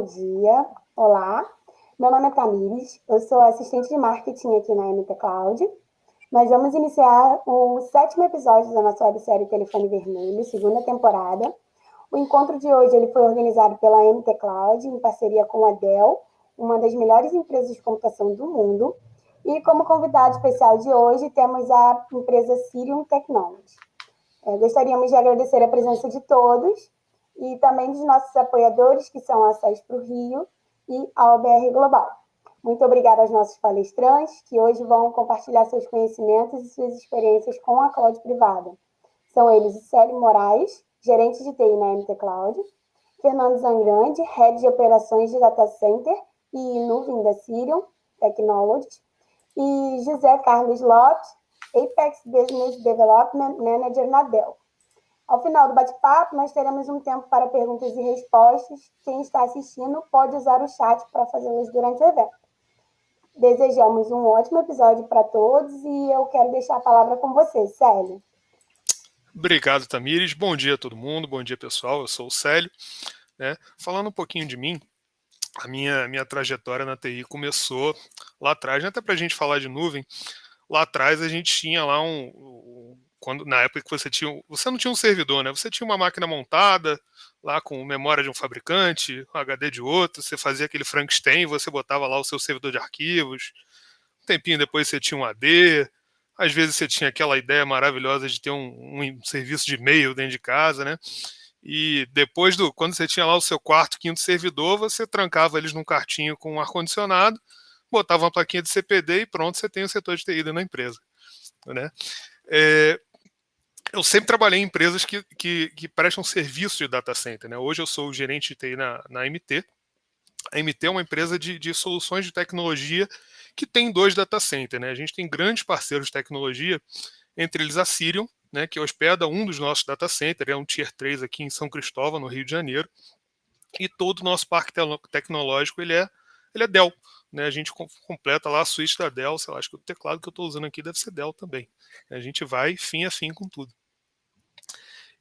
dia. Olá, meu nome é Tamires, eu sou assistente de marketing aqui na MT Cloud. Nós vamos iniciar o 7º episódio da nossa websérie Telefone Vermelho, segunda temporada. O encontro de hoje ele foi organizado pela MT Cloud, em parceria com a Dell, uma das melhores empresas de computação do mundo. E como convidado especial de hoje, temos a empresa Sirium Technology. Gostaríamos de agradecer a presença de todos e também dos nossos apoiadores, que são a SES para o Rio e a OBR Global. Muito obrigada aos nossos palestrantes, que hoje vão compartilhar seus conhecimentos e suas experiências com a cloud privada. São eles o Célio Moraes, gerente de TI na MT Cloud, Fernando Zangrande, head de operações de data center e nuvem da Sirium Technologies, e José Carlos Lopes, Apex Business Development Manager na Dell. Ao final do bate-papo, nós teremos um tempo para perguntas e respostas. Quem está assistindo pode usar o chat para fazê-las durante o evento. Desejamos um ótimo episódio para todos e eu quero deixar a palavra com você, Célio. Obrigado, Tamires. Bom dia a todo mundo, bom dia, pessoal. Eu sou o Célio. Falando um pouquinho de mim, a minha trajetória na TI começou lá atrás, até para a gente falar de nuvem. Lá atrás a gente tinha lá na época que você não tinha um servidor, né? Você tinha uma máquina montada lá com memória de um fabricante, um HD de outro, você fazia aquele Frankenstein, você botava lá o seu servidor de arquivos. Um tempinho depois você tinha um AD, às vezes você tinha aquela ideia maravilhosa de ter um serviço de e-mail dentro de casa, né? E depois quando você tinha lá o seu quarto, quinto servidor, você trancava eles num quartinho com um ar-condicionado, botava uma plaquinha de CPD e pronto, você tem o setor de TI na empresa, né? Eu sempre trabalhei em empresas que prestam serviço de data center, né? Hoje eu sou o gerente de TI na MT. A MT é uma empresa de soluções de tecnologia que tem 2 data centers, né? A gente tem grandes parceiros de tecnologia, entre eles a Sirium, né, que hospeda um dos nossos data centers, é um Tier 3 aqui em São Cristóvão, no Rio de Janeiro, e todo o nosso parque tecnológico ele é Dell. Né? A gente completa lá a suíte da Dell, sei lá, acho que o teclado que eu estou usando aqui deve ser Dell também. A gente vai fim a fim com tudo.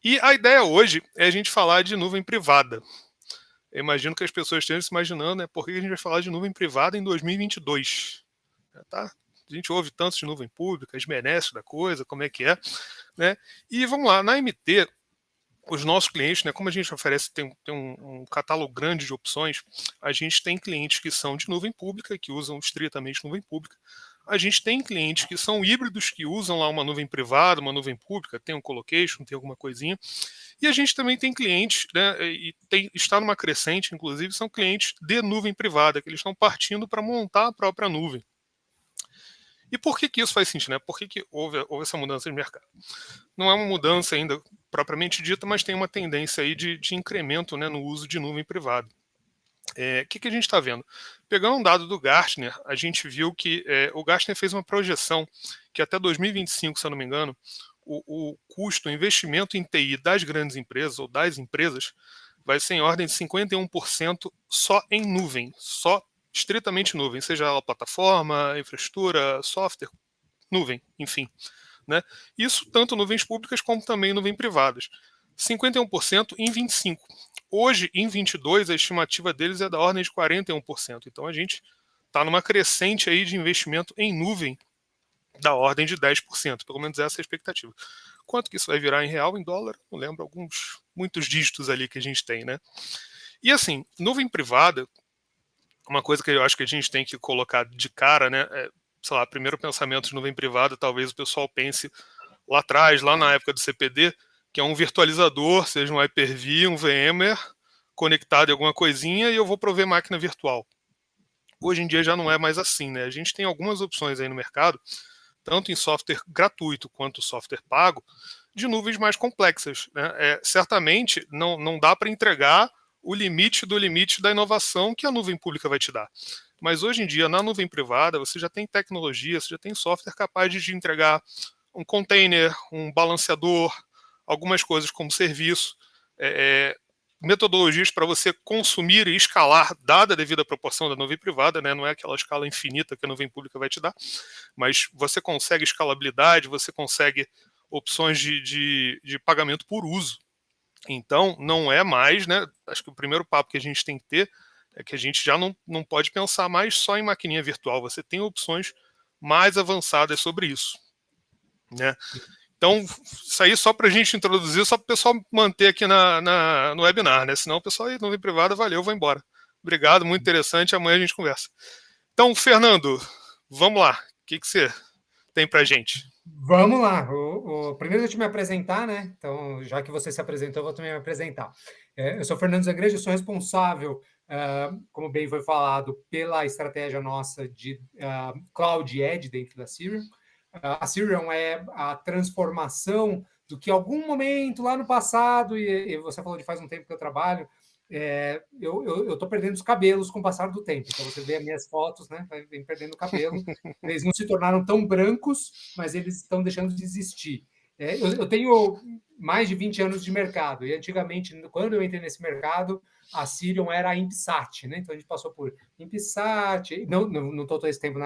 E a ideia hoje é a gente falar de nuvem privada. Eu imagino que as pessoas estejam se imaginando, né, por que a gente vai falar de nuvem privada em 2022? Tá? A gente ouve tanto de nuvem pública, esmerece da coisa, como é que é. Né? E vamos lá, na MT, os nossos clientes, né, como a gente oferece, tem um catálogo grande de opções, a gente tem clientes que são de nuvem pública, que usam estritamente nuvem pública. A gente tem clientes que são híbridos, que usam lá uma nuvem privada, uma nuvem pública, tem um colocation, tem alguma coisinha. E a gente também tem clientes, né, está numa crescente, inclusive, são clientes de nuvem privada, que eles estão partindo para montar a própria nuvem. E por que isso faz sentido? Né? Por que houve essa mudança de mercado? Não é uma mudança ainda propriamente dita, mas tem uma tendência aí de incremento, né, no uso de nuvem privada. O que a gente está vendo? Pegando um dado do Gartner, a gente viu que o Gartner fez uma projeção que até 2025, se eu não me engano, o custo, o investimento em TI das grandes empresas ou das empresas vai ser em ordem de 51% só em nuvem, só estritamente nuvem, seja ela plataforma, infraestrutura, software, nuvem, enfim. Né? Isso tanto nuvens públicas como também nuvens privadas. 51% em 25%. Hoje, em 22, a estimativa deles é da ordem de 41%. Então, a gente está numa crescente aí de investimento em nuvem da ordem de 10%. Pelo menos essa é a expectativa. Quanto que isso vai virar em real, em dólar? Não lembro, muitos dígitos ali que a gente tem, né? E assim, nuvem privada, uma coisa que eu acho que a gente tem que colocar de cara, né? Sei lá, primeiro pensamento de nuvem privada, talvez o pessoal pense lá atrás, lá na época do CPD, que é um virtualizador, seja um Hyper-V, um VMware, conectado em alguma coisinha e eu vou prover máquina virtual. Hoje em dia já não é mais assim, né? A gente tem algumas opções aí no mercado, tanto em software gratuito quanto software pago, de nuvens mais complexas. Né? Certamente não dá para entregar o limite do limite da inovação que a nuvem pública vai te dar. Mas hoje em dia, na nuvem privada, você já tem tecnologia, você já tem software capaz de entregar um container, um balanceador, algumas coisas como serviço, metodologias para você consumir e escalar, dada a devida proporção da nuvem privada, né? Não é aquela escala infinita que a nuvem pública vai te dar, mas você consegue escalabilidade, você consegue opções de pagamento por uso. Então, não é mais, né? Acho que o primeiro papo que a gente tem que ter é que a gente já não pode pensar mais só em maquininha virtual, você tem opções mais avançadas sobre isso, né? Então, isso aí só para a gente introduzir, só para o pessoal manter aqui no webinar, né? Senão o pessoal aí, nuvem privada, valeu, vou embora. Obrigado, muito interessante, amanhã a gente conversa. Então, Fernando, vamos lá. O que você tem para a gente? Vamos lá. Primeiro, deixa eu me apresentar, né? Então, já que você se apresentou, eu vou também me apresentar. Eu sou Fernando Zegrejo, sou responsável, como bem foi falado, pela estratégia nossa de Cloud Edge dentro da Cirium. A Cirium é a transformação do que algum momento lá no passado, e você falou de faz um tempo que eu trabalho, eu estou perdendo os cabelos com o passar do tempo. Então, você vê as minhas fotos, né? Vem perdendo o cabelo. Eles não se tornaram tão brancos, mas eles estão deixando de existir. Eu tenho mais de 20 anos de mercado, e antigamente, quando eu entrei nesse mercado, a Cirium era a Impsat, né? Então, a gente passou por Impsat, não estou todo esse tempo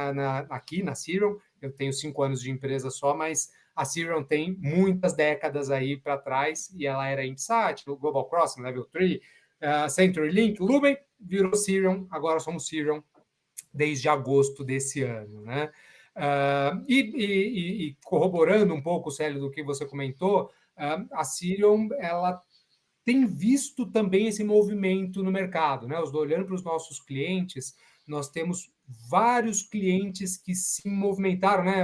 aqui na Cirium, eu tenho 5 anos de empresa só, mas a Cirium tem muitas décadas aí para trás, e ela era Impsat, Global Crossing, Level 3, CenturyLink, Lumen, virou Cirium, agora somos Cirium desde agosto desse ano, né? E corroborando um pouco, Célio, do que você comentou, a Cirium, ela tem visto também esse movimento no mercado, né? Olhando para os nossos clientes, nós temos vários clientes que se movimentaram, né?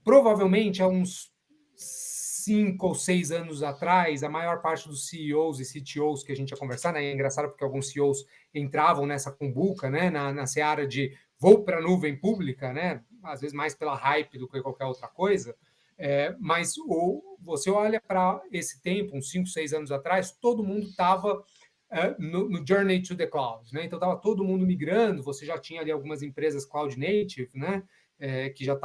Provavelmente há uns 5 ou 6 anos atrás, a maior parte dos CEOs e CTOs que a gente ia conversar, né? É engraçado porque alguns CEOs entravam nessa cumbuca, né? Na seara de vou para a nuvem pública, né? Às vezes mais pela hype do que qualquer outra coisa. Mas você olha para esse tempo, uns 5, 6 anos atrás, todo mundo estava no Journey to the Cloud, né? Então estava todo mundo migrando, você já tinha ali algumas empresas cloud native, né? Que já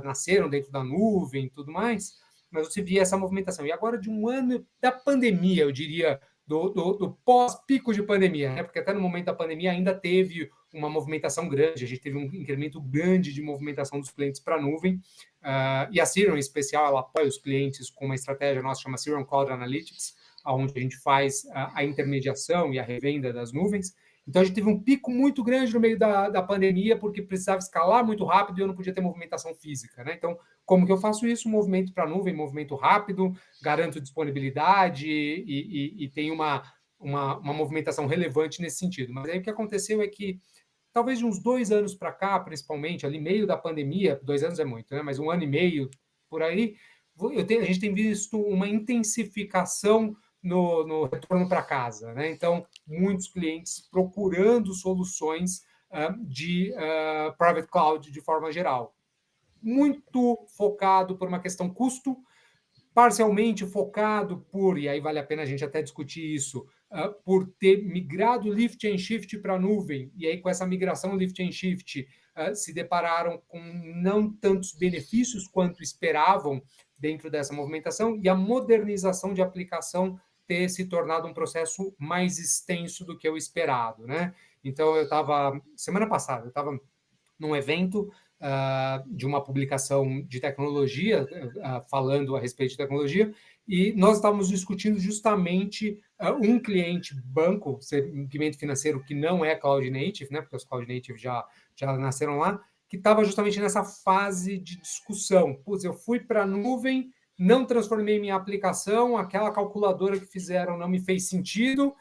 nasceram dentro da nuvem e tudo mais, mas você via essa movimentação. E agora, de um ano da pandemia, eu diria, do pós-pico de pandemia, né? Porque até no momento da pandemia ainda teve uma movimentação grande, a gente teve um incremento grande de movimentação dos clientes para a nuvem, e a Cirium, em especial, ela apoia os clientes com uma estratégia nossa, chama Cirium Cloud Analytics, onde a gente faz a intermediação e a revenda das nuvens. Então, a gente teve um pico muito grande no meio da pandemia, porque precisava escalar muito rápido e eu não podia ter movimentação física, né? Então, como que eu faço isso? Movimento para a nuvem, movimento rápido, garanto disponibilidade e tem uma movimentação relevante nesse sentido. Mas aí o que aconteceu é que, talvez de uns 2 anos para cá, principalmente, ali meio da pandemia, 2 anos é muito, né? Mas 1 ano e meio, por aí, a gente tem visto uma intensificação no retorno para casa, né? Então, muitos clientes procurando soluções de private cloud de forma geral. Muito focado por uma questão custo, parcialmente focado por, e aí vale a pena a gente até discutir isso, por ter migrado lift and shift para a nuvem, e aí com essa migração lift and shift se depararam com não tantos benefícios quanto esperavam dentro dessa movimentação, e a modernização de aplicação ter se tornado um processo mais extenso do que o esperado, né? Então, semana passada, eu estava num evento de uma publicação de tecnologia, falando a respeito de tecnologia, e nós estávamos discutindo justamente um cliente banco, segmento financeiro que não é cloud native, né, porque os cloud native já nasceram lá, que estava justamente nessa fase de discussão. Putz, eu fui para a nuvem, não transformei minha aplicação, aquela calculadora que fizeram não me fez sentido,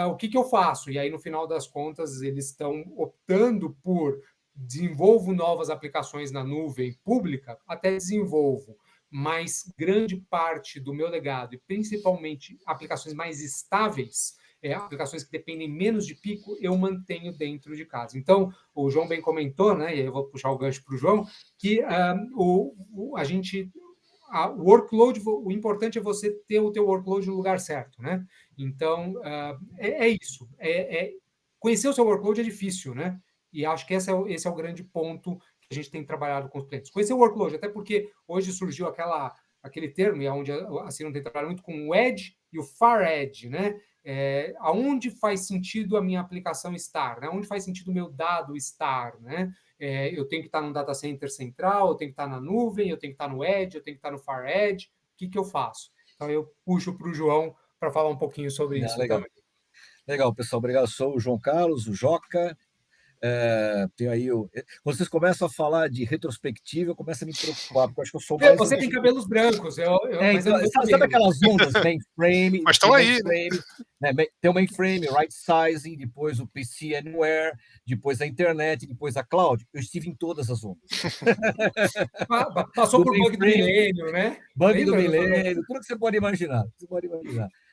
o que eu faço? E aí, no final das contas, eles estão optando por desenvolvo novas aplicações na nuvem pública, até desenvolvo, mas grande parte do meu legado, e principalmente aplicações mais estáveis, aplicações que dependem menos de pico, eu mantenho dentro de casa. Então, o João bem comentou, né, e aí eu vou puxar o gancho para o João, que o workload, o importante é você ter o teu workload no lugar certo, né? Então, é isso. Conhecer o seu workload é difícil, né? E acho que esse é o grande ponto que a gente tem trabalhado com os clientes. Conhecer o workload, até porque hoje surgiu aquele termo, e é onde a Cirium tem trabalhado muito com o edge e o far edge, né? Aonde faz sentido a minha aplicação estar, né? Onde faz sentido o meu dado estar, né? Eu tenho que estar num data center central, eu tenho que estar na nuvem, eu tenho que estar no edge, eu tenho que estar no far edge. O que eu faço? Então, eu puxo para o João para falar um pouquinho sobre isso legal. também. Legal, pessoal. Obrigado. Eu sou o João Carlos, o Joca. Tenho aí quando vocês começam a falar de retrospectiva, eu começo a me preocupar, porque eu acho que eu sou mais Você tem antigo. cabelos brancos, mas eu Então, não vejo sabe cabelo. aquelas ondas mainframe? Mas estão aí, né? Tem o mainframe, right sizing, depois o PC Anywhere, depois a internet, depois a cloud. Eu estive em todas as ondas. Passou Do por bug do mainframe, milênio, né? bug do Lembra? milênio, tudo que você pode imaginar.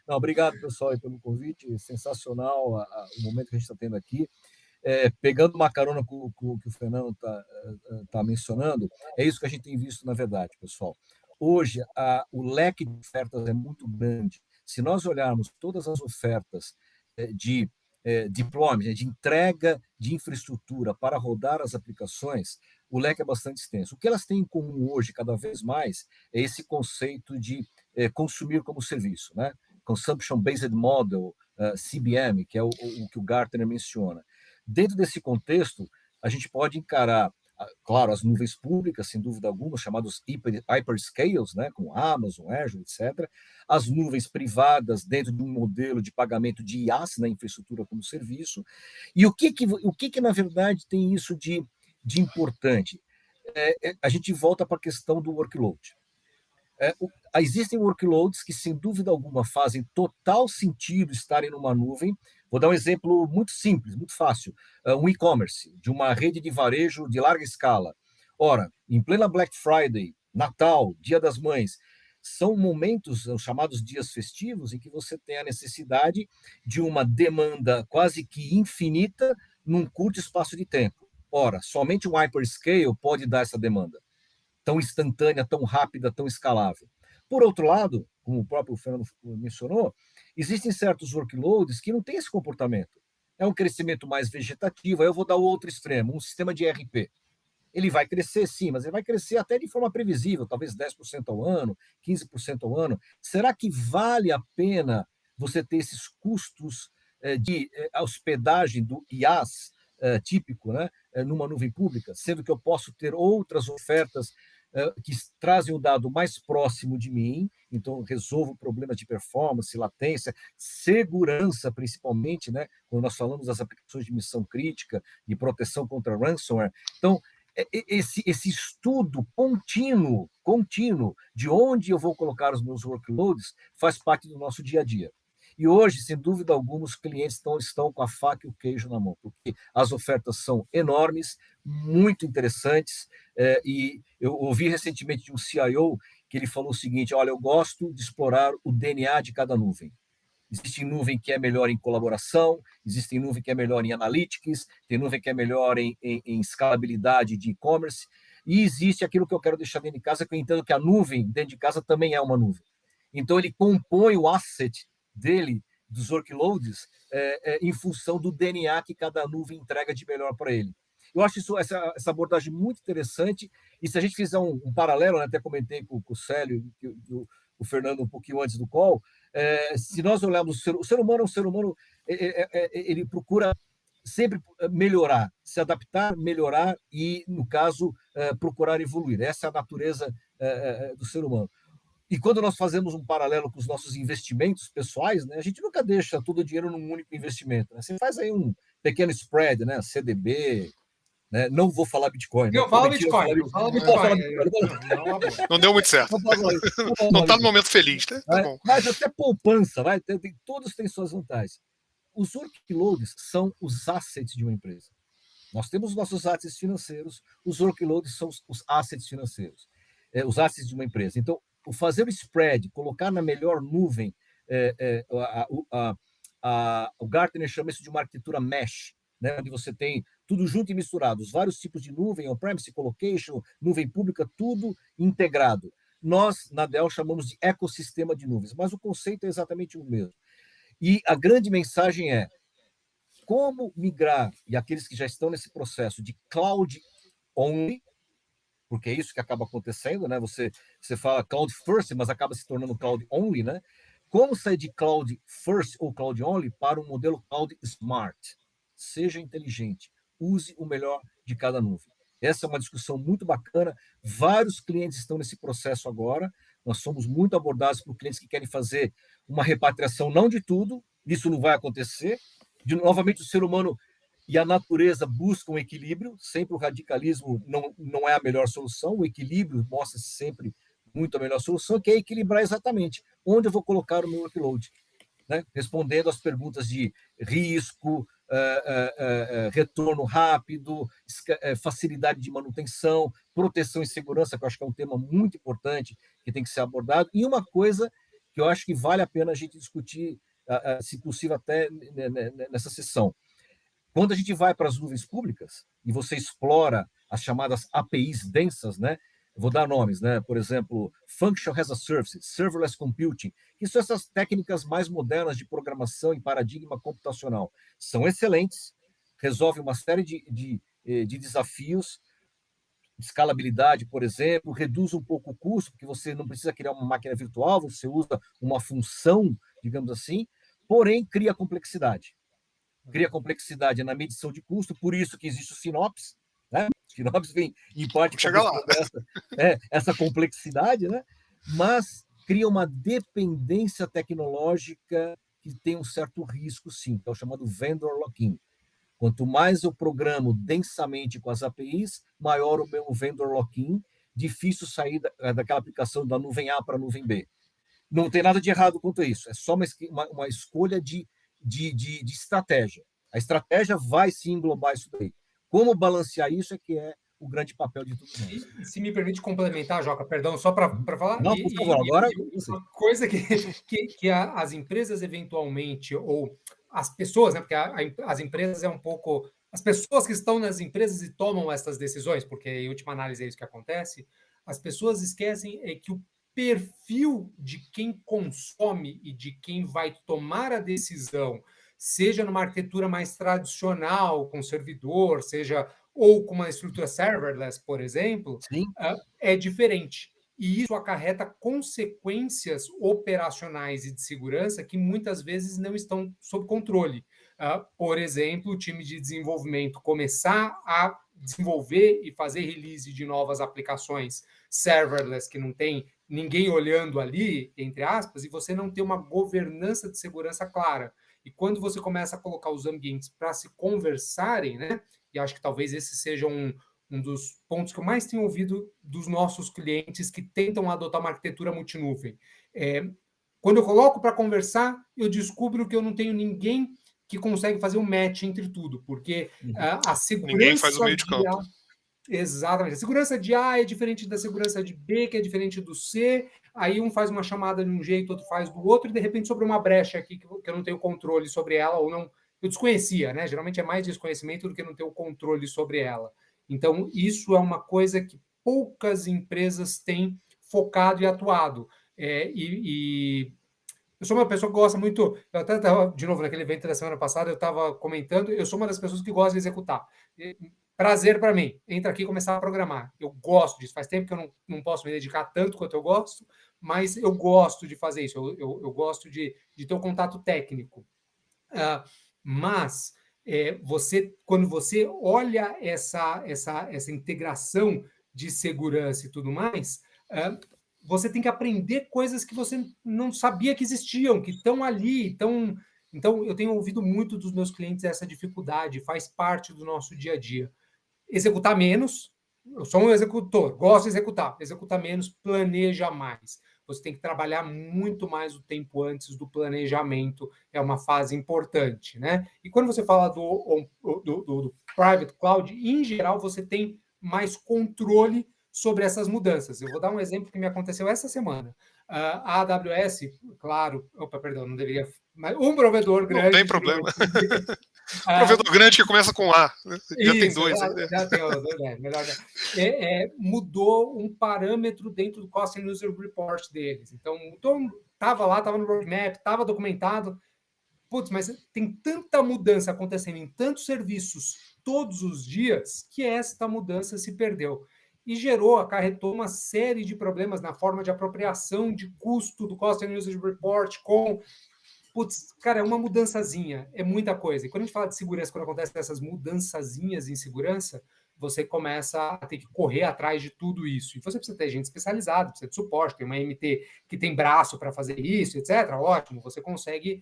Não, obrigado, pessoal, aí pelo convite. Sensacional o momento que a gente está tendo aqui. Pegando uma carona com o que o Fernando está mencionando, é isso que a gente tem visto, na verdade, pessoal. Hoje, o leque de ofertas é muito grande. Se nós olharmos todas as ofertas de deployment, de entrega de infraestrutura para rodar as aplicações, o leque é bastante extenso. O que elas têm em comum hoje, cada vez mais, é esse conceito de consumir como serviço, né? Consumption Based Model, CBM, que é o que o Gartner menciona. Dentro desse contexto, a gente pode encarar, claro, as nuvens públicas, sem dúvida alguma, chamados hyperscales, né, como Amazon, Azure, etc. As nuvens privadas dentro de um modelo de pagamento de IaaS, na infraestrutura como serviço. E o que na verdade, tem isso de importante? A gente volta para a questão do workload. Existem workloads que, sem dúvida alguma, fazem total sentido estarem numa nuvem. Vou dar um exemplo muito simples, muito fácil. Um e-commerce de uma rede de varejo de larga escala. Ora, em plena Black Friday, Natal, Dia das Mães, são momentos, os chamados dias festivos, em que você tem a necessidade de uma demanda quase que infinita num curto espaço de tempo. Ora, somente um hyperscale pode dar essa demanda tão instantânea, tão rápida, tão escalável. Por outro lado, como o próprio Fernando mencionou, existem certos workloads que não têm esse comportamento. É um crescimento mais vegetativo. Aí eu vou dar o outro extremo, um sistema de ERP. Ele vai crescer, sim, mas ele vai crescer até de forma previsível, talvez 10% ao ano, 15% ao ano. Será que vale a pena você ter esses custos de hospedagem do IaaS típico, né, numa nuvem pública, sendo que eu posso ter outras ofertas que trazem o dado mais próximo de mim, então resolvo problemas de performance, latência, segurança, principalmente, né, quando nós falamos das aplicações de missão crítica, de proteção contra ransomware. Então, esse estudo contínuo de onde eu vou colocar os meus workloads faz parte do nosso dia a dia. E hoje, sem dúvida alguma, os clientes estão com a faca e o queijo na mão, porque as ofertas são enormes, muito interessantes, e eu ouvi recentemente de um CIO que ele falou o seguinte: olha, eu gosto de explorar o DNA de cada nuvem. Existe nuvem que é melhor em colaboração, existe nuvem que é melhor em analytics, tem nuvem que é melhor em escalabilidade de e-commerce, e existe aquilo que eu quero deixar dentro de casa, que eu entendo que a nuvem dentro de casa também é uma nuvem. Então, ele compõe o asset dele, dos workloads, em função do DNA que cada nuvem entrega de melhor para ele. Eu acho essa abordagem muito interessante, e se a gente fizer um paralelo, né, até comentei com o Célio e o Fernando um pouquinho antes do call, se nós olharmos o ser humano, ele procura sempre melhorar, se adaptar, melhorar e, no caso, procurar evoluir. Essa é a natureza do ser humano. E quando nós fazemos um paralelo com os nossos investimentos pessoais, né, a gente nunca deixa todo o dinheiro num único investimento. Né? Você faz aí um pequeno spread, né, CDB, né? Não vou falar Bitcoin. Não, né? fala Bitcoin. Não deu muito certo. Não está no momento feliz, né? Tá bom. Mas até poupança, todos têm suas vantagens. Os workloads são os assets de uma empresa. Nós temos os nossos assets financeiros, os workloads são os assets financeiros, os assets de uma empresa. Então, o fazer o spread, colocar na melhor nuvem, o Gartner chama isso de uma arquitetura mesh, né, onde você tem tudo junto e misturado, os vários tipos de nuvem, on-premise, colocation, nuvem pública, tudo integrado. Nós, na Dell, chamamos de ecossistema de nuvens, mas o conceito é exatamente o mesmo. E a grande mensagem é como migrar, e aqueles que já estão nesse processo de cloud only, porque é isso que acaba acontecendo, né? Você fala cloud first, mas acaba se tornando cloud only, né? Como sair de cloud first ou cloud only para um modelo cloud smart? Seja inteligente, use o melhor de cada nuvem. Essa é uma discussão muito bacana. Vários clientes estão nesse processo agora. Nós somos muito abordados por clientes que querem fazer uma repatriação, não de tudo, Isso não vai acontecer. Novamente, o ser humano e a natureza buscam um equilíbrio. Sempre o radicalismo não é a melhor solução. O equilíbrio mostra sempre muito a melhor solução, que é equilibrar exatamente onde eu vou colocar o meu workload, né? Respondendo às perguntas de risco, retorno rápido, facilidade de manutenção, proteção e segurança, que eu acho que é um tema muito importante que tem que ser abordado. E uma coisa que eu acho que vale a pena a gente discutir, se possível, até nessa sessão. Quando a gente vai para as nuvens públicas e você explora as chamadas APIs densas, né? Eu vou dar nomes, né? Por exemplo, Function as a Service, Serverless Computing, que são essas técnicas mais modernas de programação e paradigma computacional. São excelentes, resolvem uma série de desafios, escalabilidade, por exemplo, reduz um pouco o custo, porque você não precisa criar uma máquina virtual, você usa uma função, digamos assim, porém cria complexidade. Cria complexidade na medição de custo, por isso que existe o FinOps, né? O FinOps vem, em parte, para essa complexidade, né? Mas cria uma dependência tecnológica que tem um certo risco, sim, que é o chamado vendor lock-in. Quanto mais eu programo densamente com as APIs, maior o meu vendor lock-in, difícil sair daquela aplicação da nuvem A para a nuvem B. Não tem nada de errado quanto a isso, é só uma escolha de estratégia. A estratégia vai se englobar isso daí. Como balancear isso é que é o grande papel de todos nós. E se me permite complementar, Joca, perdão, só para falar. Não, por favor, agora. Uma coisa que as empresas eventualmente, ou as pessoas, né, porque as empresas é um pouco. As pessoas que estão nas empresas e tomam essas decisões, porque em última análise é isso que acontece, as pessoas esquecem que o perfil de quem consome e de quem vai tomar a decisão, seja numa arquitetura mais tradicional, com servidor, seja ou com uma estrutura serverless, por exemplo, é diferente. E isso acarreta consequências operacionais e de segurança que muitas vezes não estão sob controle. Por exemplo, o time de desenvolvimento começar a desenvolver e fazer release de novas aplicações serverless que não tem ninguém olhando ali, entre aspas, e você não ter uma governança de segurança clara. E quando você começa a colocar os ambientes para se conversarem, né? E acho que talvez esse seja um dos pontos que eu mais tenho ouvido dos nossos clientes que tentam adotar uma arquitetura multinuvem. Quando eu coloco para conversar, eu descubro que eu não tenho ninguém que consegue fazer um match entre tudo, porque a segurança... Ninguém faz o meio de campo. Exatamente. A segurança de A é diferente da segurança de B, que é diferente do C. Aí um faz uma chamada de um jeito, outro faz do outro, e de repente sobre uma brecha aqui que eu não tenho controle sobre ela, ou não... Eu desconhecia, né? Geralmente é mais desconhecimento do que não ter o controle sobre ela. Então, isso é uma coisa que poucas empresas têm focado e atuado. Eu sou uma pessoa que gosta muito... Eu até estava, de novo, naquele evento da semana passada, eu estava comentando, eu sou uma das pessoas que gosta de executar. Prazer para mim, entra aqui e começar a programar. Eu gosto disso. Faz tempo que eu não posso me dedicar tanto quanto eu gosto, mas eu gosto de fazer isso. Eu gosto de ter um contato técnico. Mas quando você olha essa integração de segurança e tudo mais, você tem que aprender coisas que você não sabia que existiam, que estão ali. Então, eu tenho ouvido muito dos meus clientes essa dificuldade, faz parte do nosso dia a dia. Executar menos, eu sou um executor, gosto de executar menos, planeja mais. Você tem que trabalhar muito mais o tempo antes do planejamento, é uma fase importante, né? E quando você fala do private cloud, em geral, você tem mais controle sobre essas mudanças. Eu vou dar um exemplo que me aconteceu essa semana. A AWS, claro, não deveria, mas um provedor grande... Não tem problema. Provedor grande que começa com A. Né? Já tem dois. Já tem dois, melhor. Mudou um parâmetro dentro do Cost and User Report deles. Então, estava lá, estava no roadmap, estava documentado. Putz, mas tem tanta mudança acontecendo em tantos serviços todos os dias que esta mudança se perdeu. E acarretou uma série de problemas na forma de apropriação de custo do Cost and User Report com... Putz, cara, é uma mudançazinha, é muita coisa. E quando a gente fala de segurança, quando acontecem essas mudançazinhas em segurança, você começa a ter que correr atrás de tudo isso. E você precisa ter gente especializada, precisa de suporte, tem uma MT que tem braço para fazer isso, etc. Ótimo, você consegue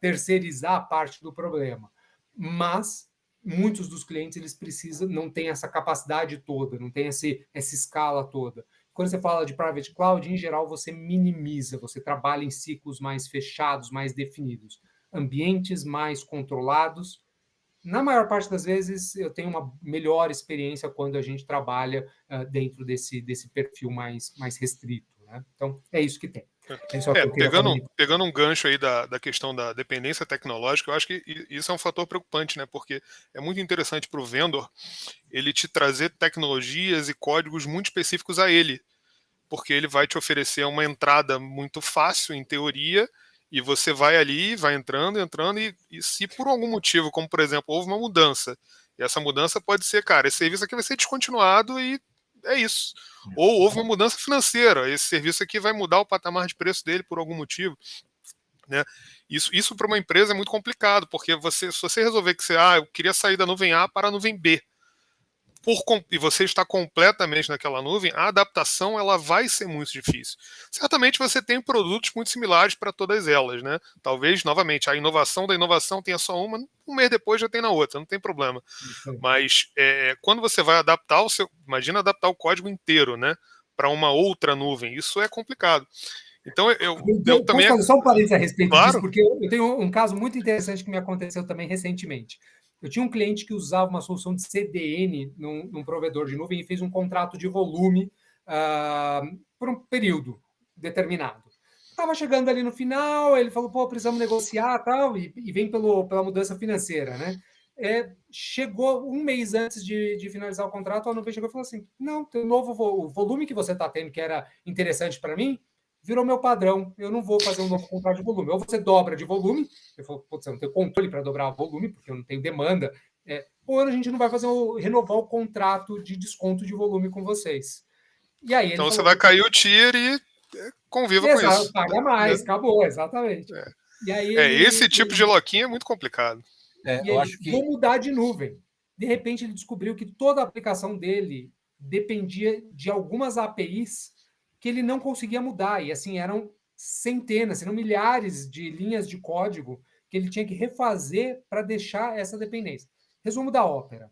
terceirizar parte do problema. Mas muitos dos clientes eles precisam, não têm essa capacidade toda, não tem essa escala toda. Quando você fala de private cloud, em geral, você minimiza, você trabalha em ciclos mais fechados, mais definidos, ambientes mais controlados. Na maior parte das vezes, eu tenho uma melhor experiência quando a gente trabalha dentro desse perfil mais restrito, né? Então, é isso que tem. Pegando um gancho aí da questão da dependência tecnológica, eu acho que isso é um fator preocupante, né? Porque é muito interessante para o vendor ele te trazer tecnologias e códigos muito específicos a ele, porque ele vai te oferecer uma entrada muito fácil, em teoria, e você vai ali, vai entrando, e se por algum motivo, como por exemplo, houve uma mudança, e essa mudança pode ser, cara, esse serviço aqui vai ser descontinuado e é isso. Ou houve uma mudança financeira, esse serviço aqui vai mudar o patamar de preço dele por algum motivo, né? Isso para uma empresa é muito complicado, porque se você resolver que eu queria sair da nuvem A para a nuvem B, e você está completamente naquela nuvem, a adaptação ela vai ser muito difícil. Certamente você tem produtos muito similares para todas elas, né? Talvez, novamente, a inovação da inovação tenha só uma, um mês depois já tem na outra, não tem problema. Mas quando você vai adaptar imagina adaptar o código inteiro, né, para uma outra nuvem, isso é complicado. Então eu também... Posso fazer só um parênteses a respeito disso, porque eu tenho um caso muito interessante que me aconteceu também recentemente. Eu tinha um cliente que usava uma solução de CDN num provedor de nuvem e fez um contrato de volume por um período determinado. Estava chegando ali no final, ele falou, precisamos negociar tal, e vem pela mudança financeira, né? Chegou um mês antes de finalizar o contrato, a nuvem chegou e falou assim, não, o volume que você está tendo, que era interessante para mim, virou meu padrão, eu não vou fazer um novo contrato de volume. Ou você dobra de volume, eu falo, você não tem controle para dobrar o volume, porque eu não tenho demanda, ou a gente não vai renovar o contrato de desconto de volume com vocês. E aí então você vai cair o tier e conviva com isso. Paga mais, acabou, exatamente. E aí esse tipo de loquinha é muito complicado. Eu acho que vou mudar de nuvem. De repente ele descobriu que toda a aplicação dele dependia de algumas APIs que ele não conseguia mudar. E assim, eram centenas, se não milhares de linhas de código que ele tinha que refazer para deixar essa dependência. Resumo da ópera.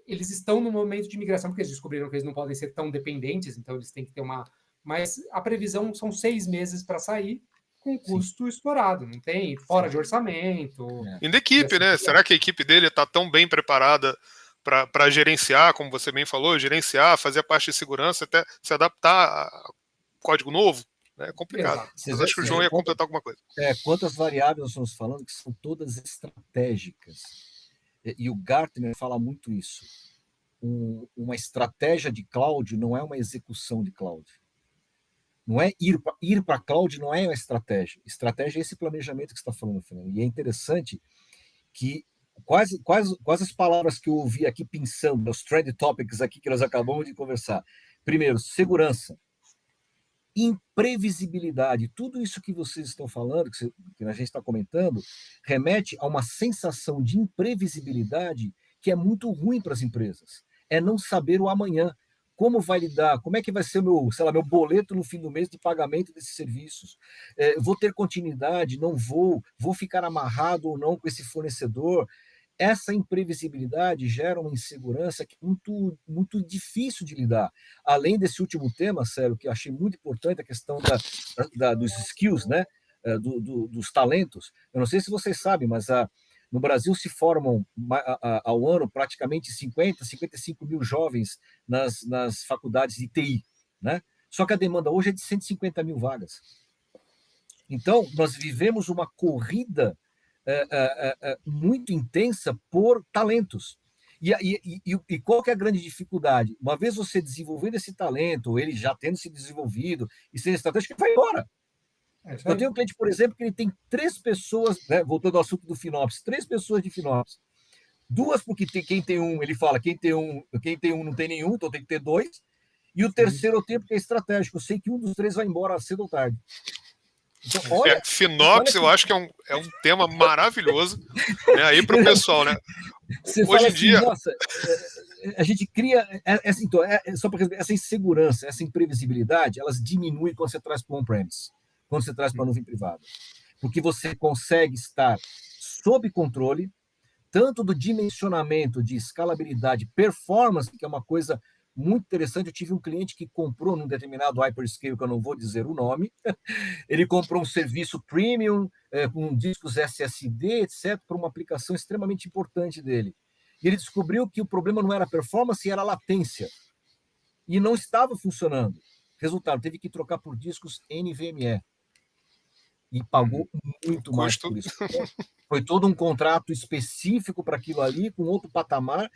Eles estão no momento de migração, porque eles descobriram que eles não podem ser tão dependentes, então eles têm que ter uma... Mas a previsão são 6 meses para sair, com custo estourado, não tem fora de orçamento. E da equipe, né? Será que a equipe dele está tão bem preparada para gerenciar, como você bem falou, fazer a parte de segurança, até se adaptar a código novo? É complicado. Mas acho que o João ia completar alguma coisa. Quantas variáveis nós estamos falando que são todas estratégicas. E o Gartner fala muito isso. Uma estratégia de cloud não é uma execução de cloud. Não é ir para cloud, não é uma estratégia. Estratégia é esse planejamento que você está falando, Fernando. E é interessante que quais as palavras que eu ouvi aqui pensando, os trend topics aqui que nós acabamos de conversar. Primeiro, segurança. Imprevisibilidade. Tudo isso que vocês estão falando, que a gente está comentando, remete a uma sensação de imprevisibilidade que é muito ruim para as empresas. É não saber o amanhã. Como vai lidar? Como é que vai ser meu boleto no fim do mês de pagamento desses serviços? Vou ter continuidade? Não vou? Vou ficar amarrado ou não com esse fornecedor? Essa imprevisibilidade gera uma insegurança que é muito, muito difícil de lidar. Além desse último tema, Sérgio, que eu achei muito importante, a questão dos skills, né? Dos talentos. Eu não sei se vocês sabem, mas no Brasil se formam ao ano praticamente 55 mil jovens nas faculdades de TI, né? Só que a demanda hoje é de 150 mil vagas. Então, nós vivemos uma corrida muito intensa por talentos. E qual que é a grande dificuldade? Uma vez você desenvolvendo esse talento, ou ele já tendo se desenvolvido e sendo estratégico, ele vai embora. Eu tenho um cliente, por exemplo, que ele tem 3 pessoas, né, voltando ao assunto do FinOps, 3 pessoas de FinOps. 2 porque quem tem um, ele fala, quem tem um não tem nenhum, então tem que ter 2. E o terceiro eu tenho porque é estratégico. Eu sei que um dos 3 vai embora cedo ou tarde. Então, FinOps, eu acho que é um tema maravilhoso, né, aí para o pessoal, né? Você hoje em dia... Nossa, a gente cria... só para resumir, essa insegurança, essa imprevisibilidade, elas diminuem quando você traz para o on-premise, quando você traz para a nuvem privada. porque você consegue estar sob controle, tanto do dimensionamento de escalabilidade, performance, que é uma coisa muito interessante. Eu tive um cliente que comprou num determinado hyperscale, que eu não vou dizer o nome, ele comprou um serviço premium, com discos SSD, etc., para uma aplicação extremamente importante dele. E ele descobriu que o problema não era performance, era latência. E não estava funcionando. Resultado, teve que trocar por discos NVMe. E pagou muito mais por isso. Foi todo um contrato específico para aquilo ali, com outro patamar.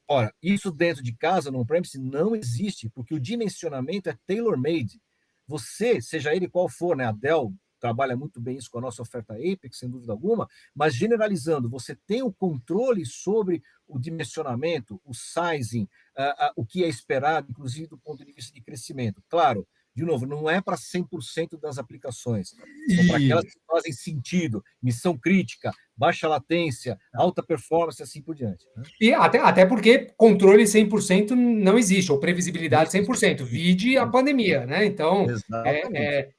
Ora, isso dentro de casa, no on-premise, não existe, porque o dimensionamento é tailor-made. Você, seja ele qual for, né? A Dell trabalha muito bem isso com a nossa oferta Apex, sem dúvida alguma, mas generalizando, você tem o controle sobre o dimensionamento, o sizing, o que é esperado, inclusive do ponto de vista de crescimento. Claro, de novo, não é para 100% das aplicações, são para aquelas que fazem sentido, missão crítica, baixa latência, alta performance, assim por diante. Né? E até porque controle 100% não existe, ou previsibilidade 100%, vide a pandemia, né? Então,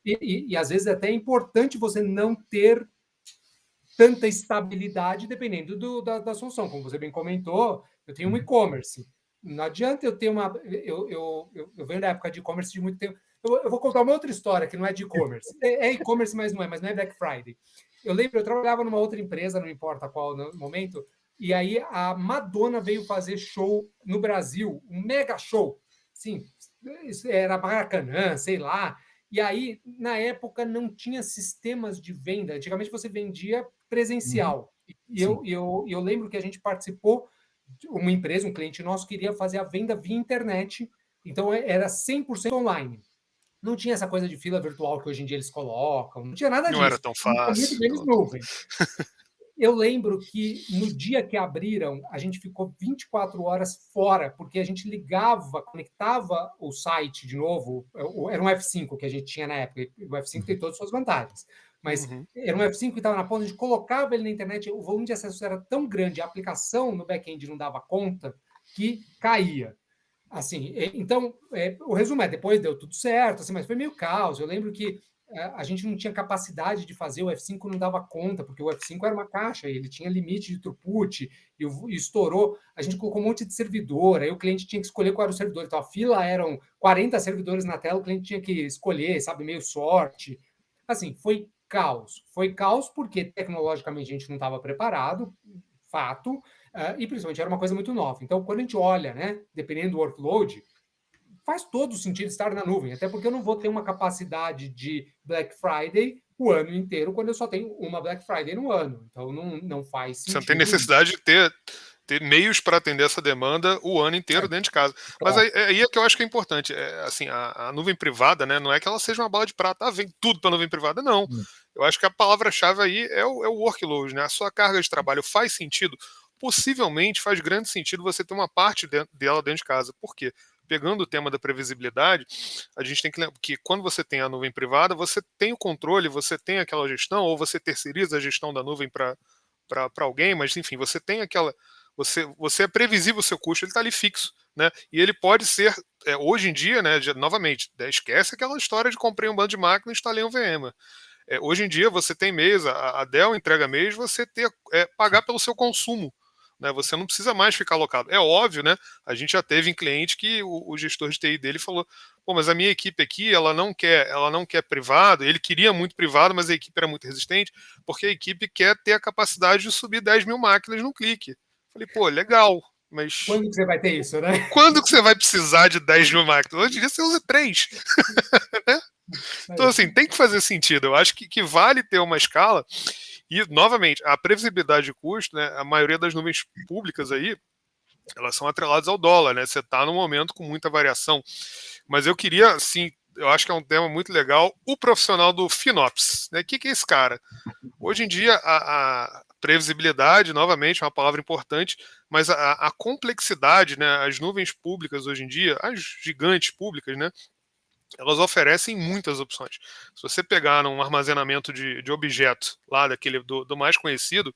e às vezes até é importante você não ter tanta estabilidade dependendo da solução. Como você bem comentou, eu tenho um e-commerce. Não adianta eu ter uma... Eu venho da época de e-commerce de muito tempo. Eu vou contar uma outra história que não é de e-commerce. É e-commerce, mas não é Black Friday. Eu lembro, eu trabalhava numa outra empresa, não importa qual no momento, e aí a Madonna veio fazer show no Brasil, um mega show. Sim, era Maracanã, sei lá. E aí, na época, não tinha sistemas de venda. Antigamente você vendia presencial. E eu lembro que a gente participou, uma empresa, um cliente nosso, queria fazer a venda via internet. Então, era 100% online. Não tinha essa coisa de fila virtual que hoje em dia eles colocam, não tinha nada disso. Não era tão fácil. Muito menos nuvem. Eu lembro que no dia que abriram, a gente ficou 24 horas fora, porque a gente ligava, conectava o site de novo. Era um F5 que a gente tinha na época. O F5 tem todas as suas vantagens. Mas era um F5 que estava na ponta, a gente colocava ele na internet, o volume de acesso era tão grande, a aplicação no back-end não dava conta, que caía. Assim, então, o resumo depois deu tudo certo, assim, mas foi meio caos. Eu lembro que a gente não tinha capacidade de fazer, o F5 não dava conta, porque o F5 era uma caixa, ele tinha limite de throughput, e estourou. A gente colocou um monte de servidor, aí o cliente tinha que escolher qual era o servidor. Então, a fila eram 40 servidores na tela, o cliente tinha que escolher, sabe, meio sorte. Assim, foi caos. Foi caos porque, tecnologicamente, a gente não estava preparado, fato, e principalmente era uma coisa muito nova. Então, quando a gente olha, né, dependendo do workload, faz todo sentido estar na nuvem, até porque eu não vou ter uma capacidade de Black Friday o ano inteiro, quando eu só tenho uma Black Friday no ano. Então, não faz sentido. Você não tem necessidade de ter meios para atender essa demanda o ano inteiro dentro de casa. Mas aí é que eu acho que é importante. Assim, a nuvem privada, né, não é que ela seja uma bala de prata, vem tudo para a nuvem privada, não. Eu acho que a palavra-chave aí é o workload, né? A sua carga de trabalho faz sentido? Possivelmente faz grande sentido você ter uma parte dela dentro de casa. Por quê? Pegando o tema da previsibilidade, a gente tem que lembrar que quando você tem a nuvem privada, você tem o controle, você tem aquela gestão, ou você terceiriza a gestão da nuvem para alguém, mas enfim, você tem aquela... Você é previsível o seu custo, ele está ali fixo, né? E ele pode ser, hoje em dia, né, novamente, esquece aquela história de comprei um bando de máquina e instalei um VMware. Hoje em dia você tem mês, a Dell entrega mês, você pagar pelo seu consumo. Né, você não precisa mais ficar alocado. É óbvio, né? A gente já teve em cliente que o gestor de TI dele falou: pô, mas a minha equipe aqui, ela não quer privado. Ele queria muito privado, mas a equipe era muito resistente, porque a equipe quer ter a capacidade de subir 10 mil máquinas num clique. Falei, pô, legal, mas... Quando que você vai ter isso, né? Quando que você vai precisar de 10 mil máquinas? Hoje em dia você usa 3. Né? Então, assim, tem que fazer sentido. Eu acho que vale ter uma escala. E, novamente, a previsibilidade de custo, né, a maioria das nuvens públicas aí, elas são atreladas ao dólar, né? Você está num momento com muita variação. Mas eu queria, assim, eu acho que é um tema muito legal, o profissional do FinOps. Né? O que é esse cara? Hoje em dia, a previsibilidade, novamente, é uma palavra importante, mas a complexidade, né? As nuvens públicas hoje em dia, as gigantes públicas, né? Elas oferecem muitas opções. Se você pegar um armazenamento de objeto, lá daquele do mais conhecido,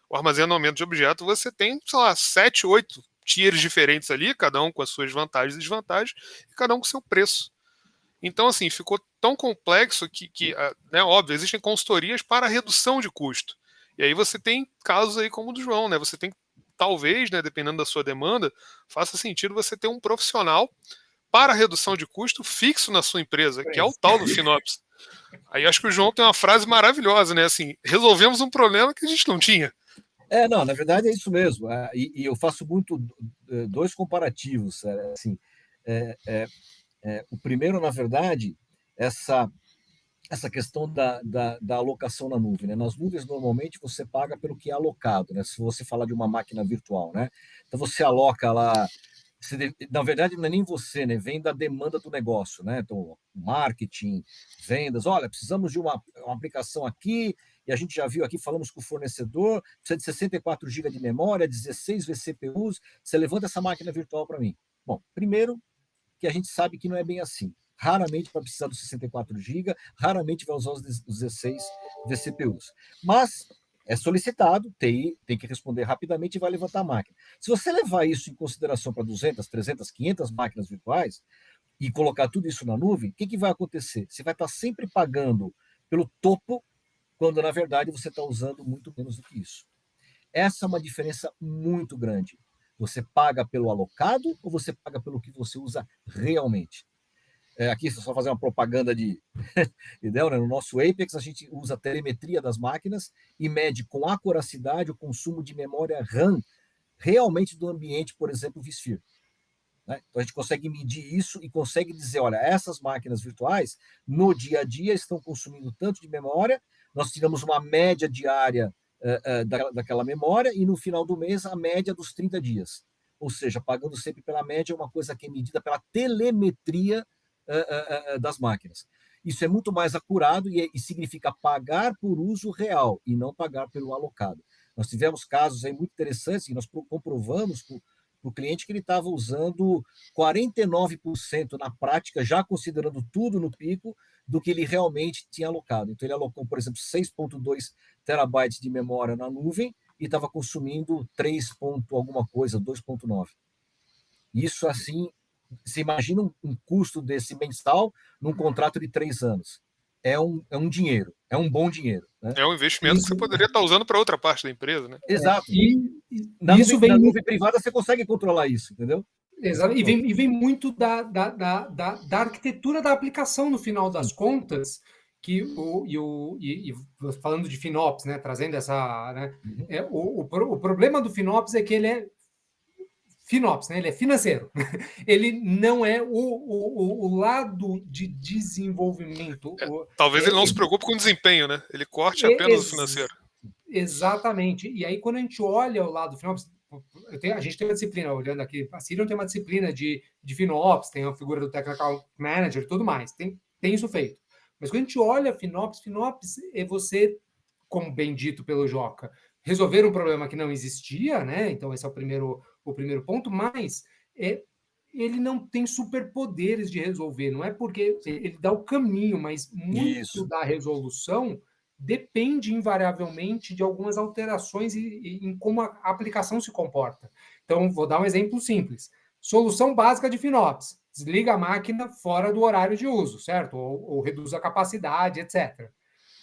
o armazenamento de objeto, você tem, sei lá, 7, 8 tiers diferentes ali, cada um com as suas vantagens e desvantagens, e cada um com o seu preço. Então, assim, ficou tão complexo né, óbvio, existem consultorias para redução de custo. E aí você tem casos aí como o do João, né? Você tem, talvez, né, dependendo da sua demanda, faça sentido você ter um profissional para redução de custo fixo na sua empresa, que é o tal do FinOps. Aí acho que o João tem uma frase maravilhosa, né? Assim, resolvemos um problema que a gente não tinha. Não, na verdade é isso mesmo. E eu faço muito dois comparativos. Assim, o primeiro, na verdade, essa questão da alocação na nuvem. Né? Nas nuvens, normalmente, você paga pelo que é alocado, né? Se você falar de uma máquina virtual. Né? Então, você aloca lá. Na verdade, não é nem você, né? Vem da demanda do negócio. Né? Então, marketing, vendas. Olha, precisamos de uma aplicação aqui, e a gente já viu aqui, falamos com o fornecedor, precisa de 64 GB de memória, 16 vCPUs. Você levanta essa máquina virtual para mim. Bom, primeiro, que a gente sabe que não é bem assim. Raramente vai precisar dos 64 GB, raramente vai usar os 16 vCPUs. Mas é solicitado, TI tem que responder rapidamente e vai levantar a máquina. Se você levar isso em consideração para 200, 300, 500 máquinas virtuais e colocar tudo isso na nuvem, o que vai acontecer? Você vai estar sempre pagando pelo topo, quando na verdade você está usando muito menos do que isso. Essa é uma diferença muito grande. Você paga pelo alocado ou você paga pelo que você usa realmente? Aqui, só fazer uma propaganda de ideia, né? No nosso Apex, a gente usa a telemetria das máquinas e mede com acuracidade o consumo de memória RAM realmente do ambiente, por exemplo, vSphere. Né? Então, a gente consegue medir isso e consegue dizer, olha, essas máquinas virtuais, no dia a dia, estão consumindo tanto de memória, nós tiramos uma média diária daquela memória e, no final do mês, a média dos 30 dias. Ou seja, pagando sempre pela média, uma coisa que é medida pela telemetria das máquinas. Isso é muito mais acurado e significa pagar por uso real e não pagar pelo alocado. Nós tivemos casos aí muito interessantes e nós comprovamos para o cliente que ele estava usando 49% na prática, já considerando tudo no pico, do que ele realmente tinha alocado. Então, ele alocou, por exemplo, 6,2 terabytes de memória na nuvem e estava consumindo 3 ponto alguma coisa, 2,9. Isso, assim, você imagina um custo desse mensal num contrato de 3 anos. É um dinheiro, é um bom dinheiro. Né? É um investimento que você poderia estar usando para outra parte da empresa. Né? Exato. Na nuvem privada você consegue controlar isso, entendeu? Exato. E vem muito da arquitetura da aplicação, no final das contas, que falando de FinOps, né, trazendo essa... Né, o problema do FinOps é que ele é FinOps, né? Ele é financeiro. Ele não é o lado de desenvolvimento. Talvez ele não se preocupe com o desempenho, né? Ele corte apenas o financeiro. Exatamente. E aí, quando a gente olha o lado do FinOps, a gente tem uma disciplina, olhando aqui, a Sirion tem uma disciplina de FinOps, tem a figura do Technical Manager e tudo mais, tem isso feito. Mas quando a gente olha FinOps é você, como bem dito pelo Joca, resolver um problema que não existia, né? Então, esse é o primeiro ponto, mas ele não tem superpoderes de resolver, não é porque ele dá o caminho, mas muito da resolução depende invariavelmente de algumas alterações em como a aplicação se comporta. Então, vou dar um exemplo simples. Solução básica de FinOps. Desliga a máquina fora do horário de uso, certo? Ou reduz a capacidade, etc.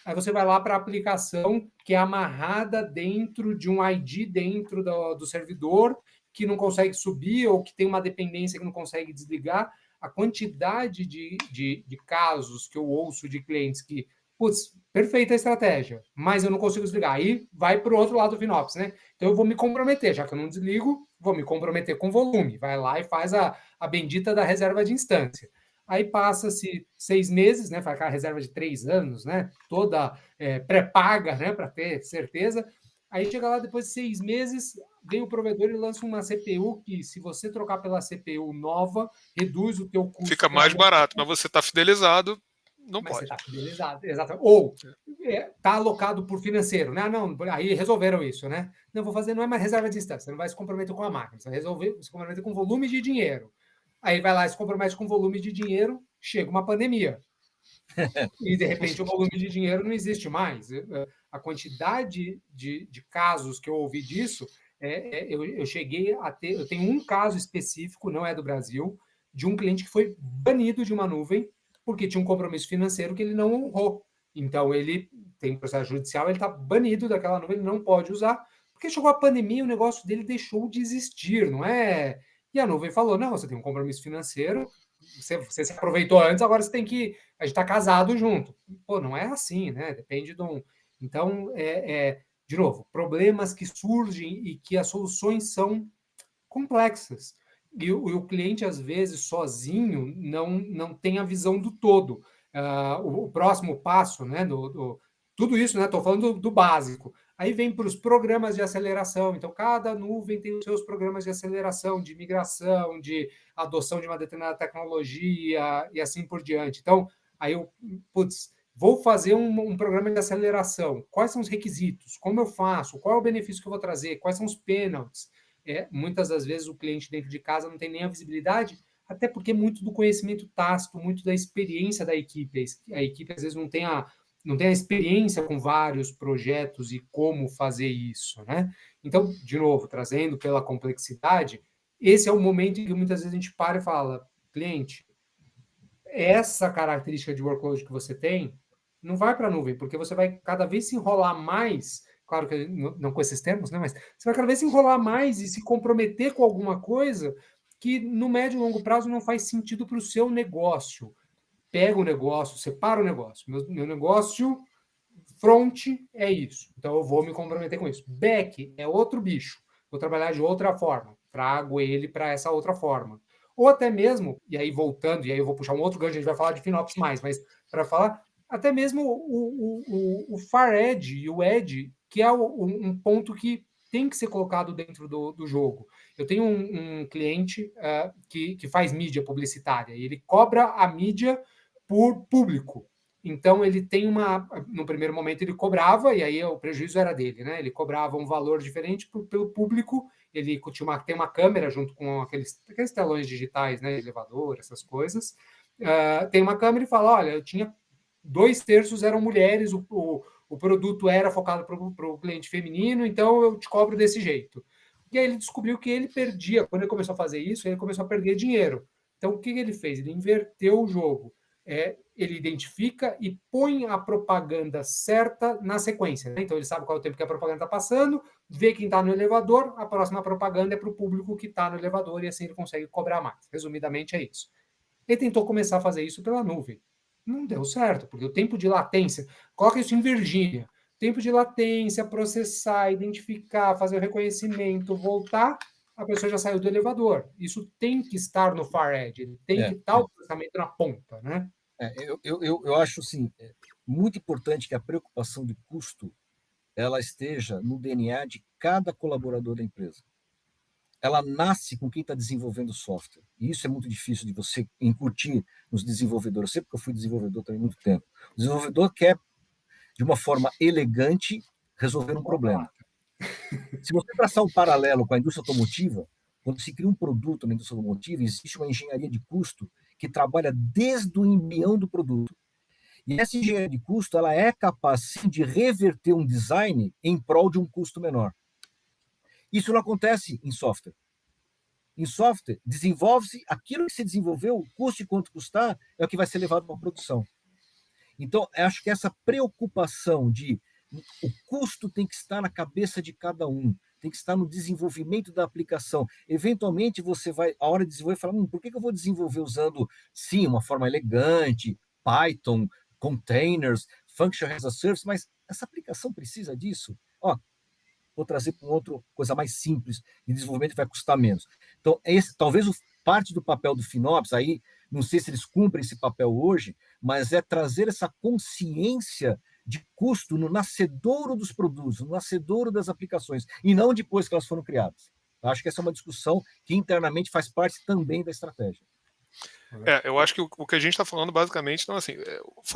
Aí você vai lá para a aplicação que é amarrada dentro de um ID dentro do servidor, que não consegue subir ou que tem uma dependência que não consegue desligar. A quantidade de casos que eu ouço de clientes que, putz, perfeita a estratégia, mas eu não consigo desligar. Aí vai para o outro lado do FinOps, né? Então eu vou me comprometer, já que eu não desligo, vou me comprometer com volume. Vai lá e faz a bendita da reserva de instância. Aí passa-se 6 meses, né? Faz aquela reserva de 3 anos, né? Toda pré-paga, né? Para ter certeza. Aí chega lá, depois de 6 meses, vem o provedor e lança uma CPU que, se você trocar pela CPU nova, reduz o teu custo. Fica mais barato, mas você está fidelizado, não mas pode. Você está fidelizado, exato. Ou está alocado por financeiro, né? Não, aí resolveram isso, né? Não, vou fazer, não é mais reserva de instância, você não vai se comprometer com a máquina, você vai se comprometer com volume de dinheiro. Aí vai lá e se compromete com volume de dinheiro, chega uma pandemia. E, de repente, o volume de dinheiro não existe mais. A quantidade de casos que eu ouvi disso, eu cheguei a ter... Eu tenho um caso específico, não é do Brasil, de um cliente que foi banido de uma nuvem porque tinha um compromisso financeiro que ele não honrou. Então, ele tem processo judicial, ele está banido daquela nuvem, ele não pode usar, porque chegou a pandemia e o negócio dele deixou de existir, não é? E a nuvem falou, não, você tem um compromisso financeiro, você se aproveitou antes, agora você tem que... A gente está casado junto. Pô, não é assim, né? Depende de um... Então, de novo, problemas que surgem e que as soluções são complexas. E o cliente, às vezes, sozinho, não tem a visão do todo. O próximo passo, né, tudo isso, né, estou falando do básico. Aí vem para os programas de aceleração. Então, cada nuvem tem os seus programas de aceleração, de migração, de adoção de uma determinada tecnologia e assim por diante. Então, aí eu, vou fazer um programa de aceleração. Quais são os requisitos? Como eu faço? Qual é o benefício que eu vou trazer? Quais são os penalties? Muitas das vezes o cliente dentro de casa não tem nem a visibilidade, até porque muito do conhecimento tácito, muito da experiência da equipe. A equipe, às vezes, não tem a experiência com vários projetos e como fazer isso, né? Então, de novo, trazendo pela complexidade, esse é o momento em que muitas vezes a gente para e fala, cliente, essa característica de workload que você tem não vai para a nuvem, porque você vai cada vez se enrolar mais, claro que não com esses termos, né? Mas você vai cada vez se enrolar mais e se comprometer com alguma coisa que no médio e longo prazo não faz sentido para o seu negócio. Pega o negócio, separa o negócio. Meu negócio front é isso, então eu vou me comprometer com isso. Back é outro bicho, vou trabalhar de outra forma, trago ele para essa outra forma. Ou até mesmo, e aí voltando, e aí eu vou puxar um outro gancho, a gente vai falar de FinOps mais, mas para falar, até mesmo o Far Edge e o Edge, que é um ponto que tem que ser colocado dentro do jogo. Eu tenho um cliente que faz mídia publicitária, e ele cobra a mídia por público. Então, ele tem no primeiro momento, ele cobrava, e aí o prejuízo era dele, né? Ele cobrava um valor diferente pelo público, ele tem uma câmera junto com aqueles telões digitais, né? Elevador, essas coisas. Tem uma câmera e fala, olha, eu tinha 2/3 eram mulheres, o produto era focado para o cliente feminino, então eu te cobro desse jeito. E aí ele descobriu que ele perdia, quando ele começou a fazer isso, ele começou a perder dinheiro. Então, o que ele fez? Ele inverteu o jogo. Ele identifica e põe a propaganda certa na sequência. Né? Então, ele sabe qual é o tempo que a propaganda está passando, vê quem está no elevador, a próxima propaganda é para o público que está no elevador e assim ele consegue cobrar mais. Resumidamente, é isso. Ele tentou começar a fazer isso pela nuvem. Não deu certo, porque o tempo de latência, coloca isso em Virgínia, tempo de latência, processar, identificar, fazer o reconhecimento, voltar, a pessoa já saiu do elevador. Isso tem que estar no Far Edge, ele tem que estar o processamento na ponta, né? Eu acho assim, muito importante que a preocupação de custo ela esteja no DNA de cada colaborador da empresa. Ela nasce com quem está desenvolvendo software. E isso é muito difícil de você incutir nos desenvolvedores. Eu sei porque eu fui desenvolvedor também há muito tempo. O desenvolvedor quer, de uma forma elegante, resolver um problema. Se você traçar um paralelo com a indústria automotiva, quando se cria um produto na indústria automotiva, existe uma engenharia de custo que trabalha desde o embrião do produto. E essa engenharia de custo ela é capaz, sim, de reverter um design em prol de um custo menor. Isso não acontece em software. Em software, desenvolve-se aquilo que se desenvolveu, o custo e quanto custar, é o que vai ser levado para a produção. Então, eu acho que essa preocupação de o custo tem que estar na cabeça de cada um, tem que estar no desenvolvimento da aplicação. Eventualmente, você vai, a hora de desenvolver, falar, por que eu vou desenvolver usando, sim, uma forma elegante, Python, containers, Function as a Service, mas essa aplicação precisa disso? Vou trazer para outra coisa mais simples de desenvolvimento que vai custar menos. Então, talvez parte do papel do FinOps, aí, não sei se eles cumprem esse papel hoje, mas é trazer essa consciência de custo no nascedouro dos produtos, no nascedouro das aplicações, e não depois que elas foram criadas. Eu acho que essa é uma discussão que internamente faz parte também da estratégia. Eu acho que o que a gente está falando basicamente, então, assim,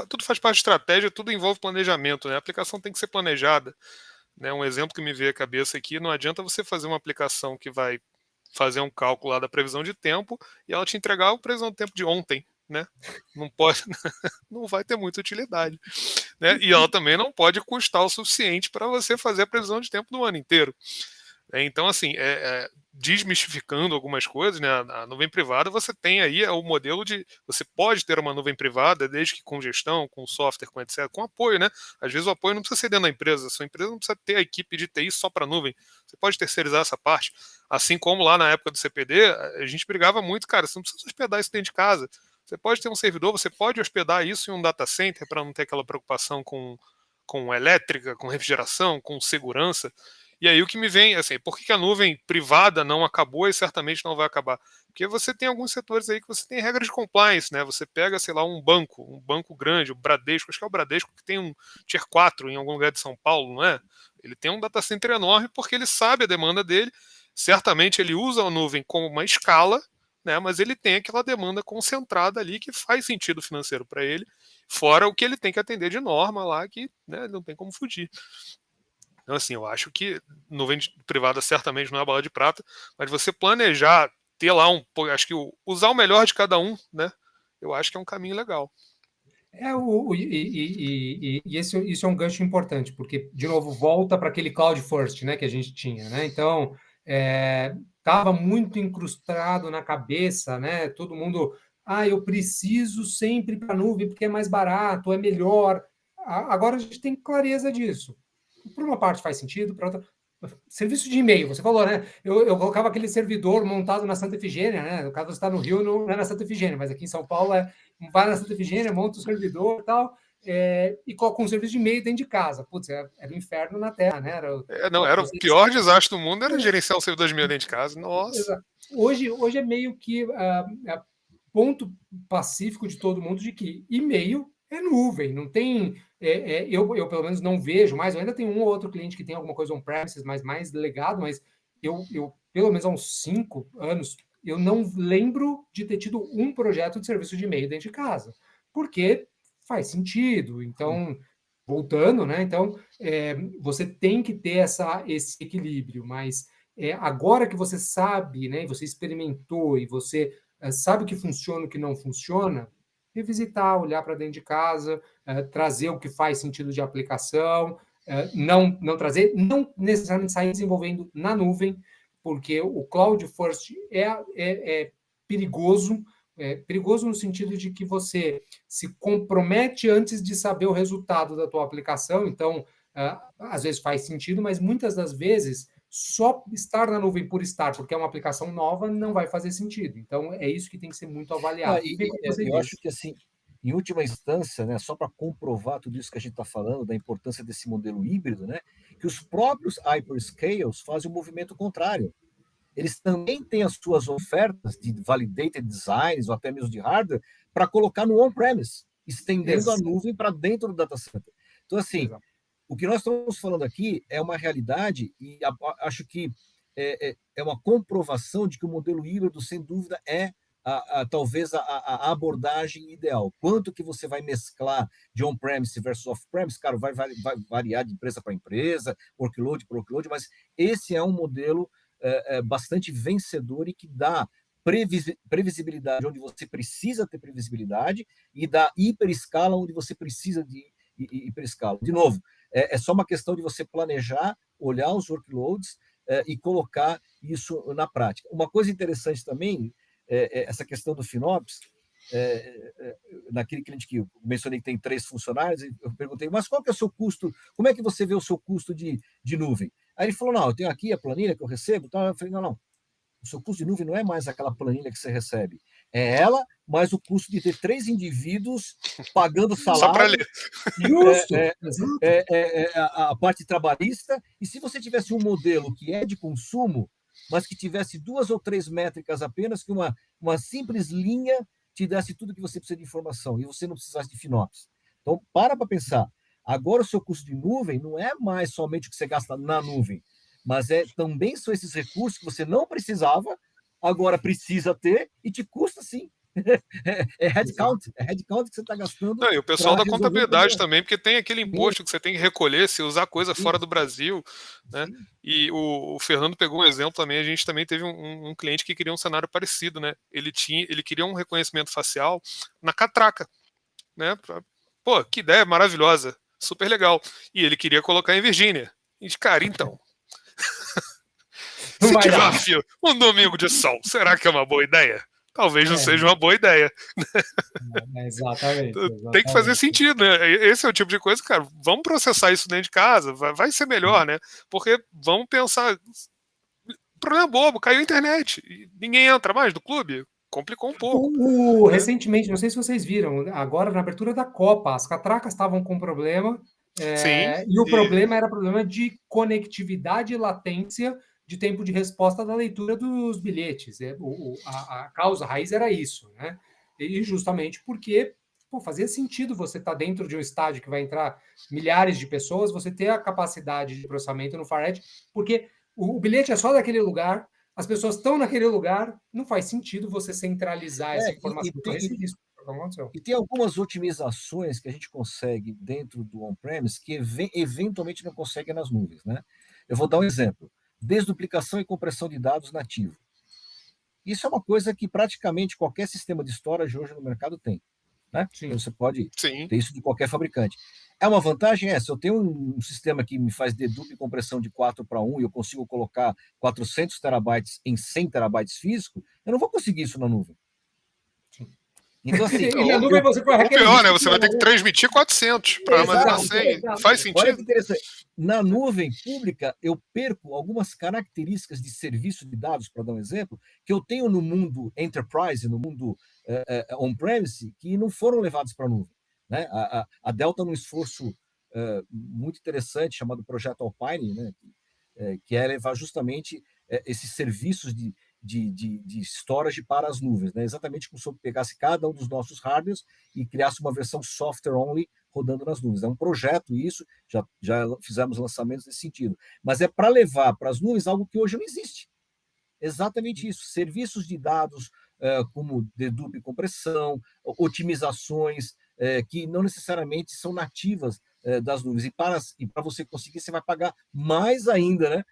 tudo faz parte de estratégia, tudo envolve planejamento, né? A aplicação tem que ser planejada. Né? Um exemplo que me veio à cabeça aqui, não adianta você fazer uma aplicação que vai fazer um cálculo lá da previsão de tempo e ela te entregar a previsão de tempo de ontem. Né? Não pode, não vai ter muita utilidade. Né? E ela também não pode custar o suficiente para você fazer a previsão de tempo do ano inteiro. Então, assim, desmistificando algumas coisas, né? A nuvem privada, você tem aí o modelo de... Você pode ter uma nuvem privada, desde que com gestão, com software, com etc., com apoio, né? Às vezes o apoio não precisa ser dentro da empresa, a sua empresa não precisa ter a equipe de TI só para nuvem. Você pode terceirizar essa parte. Assim como lá na época do CPD, a gente brigava muito, cara, você não precisa hospedar isso dentro de casa. Você pode ter um servidor, você pode hospedar isso em um data center para não ter aquela preocupação com elétrica, com refrigeração, com segurança. E aí o que me vem, assim, por que a nuvem privada não acabou e certamente não vai acabar? Porque você tem alguns setores aí que você tem regras de compliance, né? Você pega, sei lá, um banco grande, o Bradesco, acho que é o Bradesco que tem um Tier 4 em algum lugar de São Paulo, não é? Ele tem um data center enorme porque ele sabe a demanda dele, certamente ele usa a nuvem como uma escala, né? Mas ele tem aquela demanda concentrada ali que faz sentido financeiro para ele, fora o que ele tem que atender de norma lá, que, né, não tem como fugir. Então, assim, eu acho que nuvem privada certamente não é a bala de prata, mas você planejar, ter lá acho que usar o melhor de cada um, né? Eu acho que é um caminho legal. Isso é um gancho importante, porque, de novo, volta para aquele cloud first, né, que a gente tinha, né? Então, estava muito incrustado na cabeça, né? Todo mundo, eu preciso sempre para a nuvem porque é mais barato, é melhor. Agora a gente tem clareza disso. Por uma parte faz sentido, para outra. Serviço de e-mail, você falou, né? Eu colocava aquele servidor montado na Santa Efigênia, né? No caso, você está no Rio, não é na Santa Efigênia, mas aqui em São Paulo vai na Santa Efigênia, monta o servidor e tal, e coloca um serviço de e-mail dentro de casa. Putz, era o inferno na Terra, né? Era o pior desastre do mundo, era gerenciar um servidor de e-mail dentro de casa. Nossa. Hoje é meio que ponto pacífico de todo mundo de que e-mail é nuvem, não tem. Eu, pelo menos, não vejo mais. Eu ainda tenho um ou outro cliente que tem alguma coisa on-premises, mas mais legado, mas eu, pelo menos há uns 5 anos, eu não lembro de ter tido um projeto de serviço de e-mail dentro de casa, porque faz sentido. Então, voltando, né? Então, você tem que ter esse equilíbrio, mas agora que você sabe, né? Você experimentou e você sabe o que funciona e o que não funciona, revisitar, olhar para dentro de casa, trazer o que faz sentido de aplicação, não trazer, não necessariamente sair desenvolvendo na nuvem, porque o cloud first é perigoso, perigoso no sentido de que você se compromete antes de saber o resultado da tua aplicação. Então, às vezes faz sentido, mas muitas das vezes só estar na nuvem por estar, porque é uma aplicação nova, não vai fazer sentido. Então, é isso que tem que ser muito avaliado. Eu acho que, assim, em última instância, né, só para comprovar tudo isso que a gente está falando, da importância desse modelo híbrido, né, que os próprios hyperscales fazem o movimento contrário. Eles também têm as suas ofertas de validated designs ou até mesmo de hardware para colocar no on-premise, estendendo a nuvem para dentro do data center. Então, assim, o que nós estamos falando aqui é uma realidade e acho que é uma comprovação de que o modelo híbrido, sem dúvida, é talvez a abordagem ideal. Quanto que você vai mesclar de on-premise versus off-premise, cara, vai variar de empresa para empresa, workload para workload, mas esse é um modelo bastante vencedor e que dá previsibilidade onde você precisa ter previsibilidade e dá hiperescala onde você precisa de hiperescala. De novo, é só uma questão de você planejar, olhar os workloads e colocar isso na prática. Uma coisa interessante também, essa questão do FinOps, naquele cliente que eu mencionei que tem 3 funcionários, eu perguntei, mas qual que é o seu custo, como é que você vê o seu custo de nuvem? Aí ele falou, não, eu tenho aqui a planilha que eu recebo, então eu falei, não, o seu custo de nuvem não é mais aquela planilha que você recebe, é ela mais o custo de ter 3 indivíduos pagando salário, só para ler. Justo, a parte trabalhista, e se você tivesse um modelo que é de consumo, mas que tivesse 2 ou 3 métricas apenas, que uma simples linha te desse tudo que você precisa de informação, e você não precisasse de FinOps. Então, para pensar. Agora, o seu custo de nuvem não é mais somente o que você gasta na nuvem, mas também são esses recursos que você não precisava, agora precisa ter e te custa sim. É headcount que você está gastando. Não, e o pessoal da contabilidade também, porque tem aquele imposto que você tem que recolher se usar coisa fora do Brasil, né? E o Fernando pegou um exemplo também, a gente também teve um cliente que queria um cenário parecido, né? Ele queria um reconhecimento facial na catraca, né? Pô, que ideia maravilhosa, super legal. E ele queria colocar em Virgínia. E, cara, então... Se tiver, filho, um domingo de sol, será que é uma boa ideia? Talvez não seja uma boa ideia. Exatamente. Tem que fazer sentido, né? Esse é o tipo de coisa, cara, vamos processar isso dentro de casa, vai ser melhor, né? Porque vamos pensar, problema bobo, caiu a internet, ninguém entra mais do clube, complicou um pouco. Recentemente, não sei se vocês viram, agora na abertura da Copa, as catracas estavam com problema, e o problema era problema de conectividade e latência de tempo de resposta da leitura dos bilhetes. A causa raiz era isso, né? E justamente porque fazia sentido você estar dentro de um estádio que vai entrar milhares de pessoas, você ter a capacidade de processamento no Far Edge, porque o bilhete é só daquele lugar, as pessoas estão naquele lugar, não faz sentido você centralizar essa informação. E tem algumas otimizações que a gente consegue dentro do on-premise que eventualmente não consegue nas nuvens, né? Eu vou dar um exemplo. Desduplicação e compressão de dados nativo. Isso é uma coisa que praticamente qualquer sistema de storage hoje no mercado tem, né? Então você pode ter isso de qualquer fabricante. É uma vantagem? Se eu tenho um sistema que me faz dedupe e compressão de 4:1 e eu consigo colocar 400 terabytes em 100 terabytes físico, eu não vou conseguir isso na nuvem. Então, assim, na nuvem você corre aquele pior, né? Você vai ter que transmitir 400 para armazenar 100. Faz sentido? Olha que interessante. Na nuvem pública, eu perco algumas características de serviço de dados, para dar um exemplo, que eu tenho no mundo enterprise, no mundo on-premise, que não foram levados para a nuvem. Né? A Delta, num esforço muito interessante, chamado Projeto Alpine, né? Que é levar justamente esses serviços de storage para as nuvens, né? Exatamente como se eu pegasse cada um dos nossos hardwares e criasse uma versão software only rodando nas nuvens. É um projeto isso, já fizemos lançamentos nesse sentido, mas é para levar para as nuvens algo que hoje não existe. Exatamente isso, serviços de dados como dedupe e compressão, otimizações que não necessariamente são nativas das nuvens, e para você conseguir, você vai pagar mais ainda, né?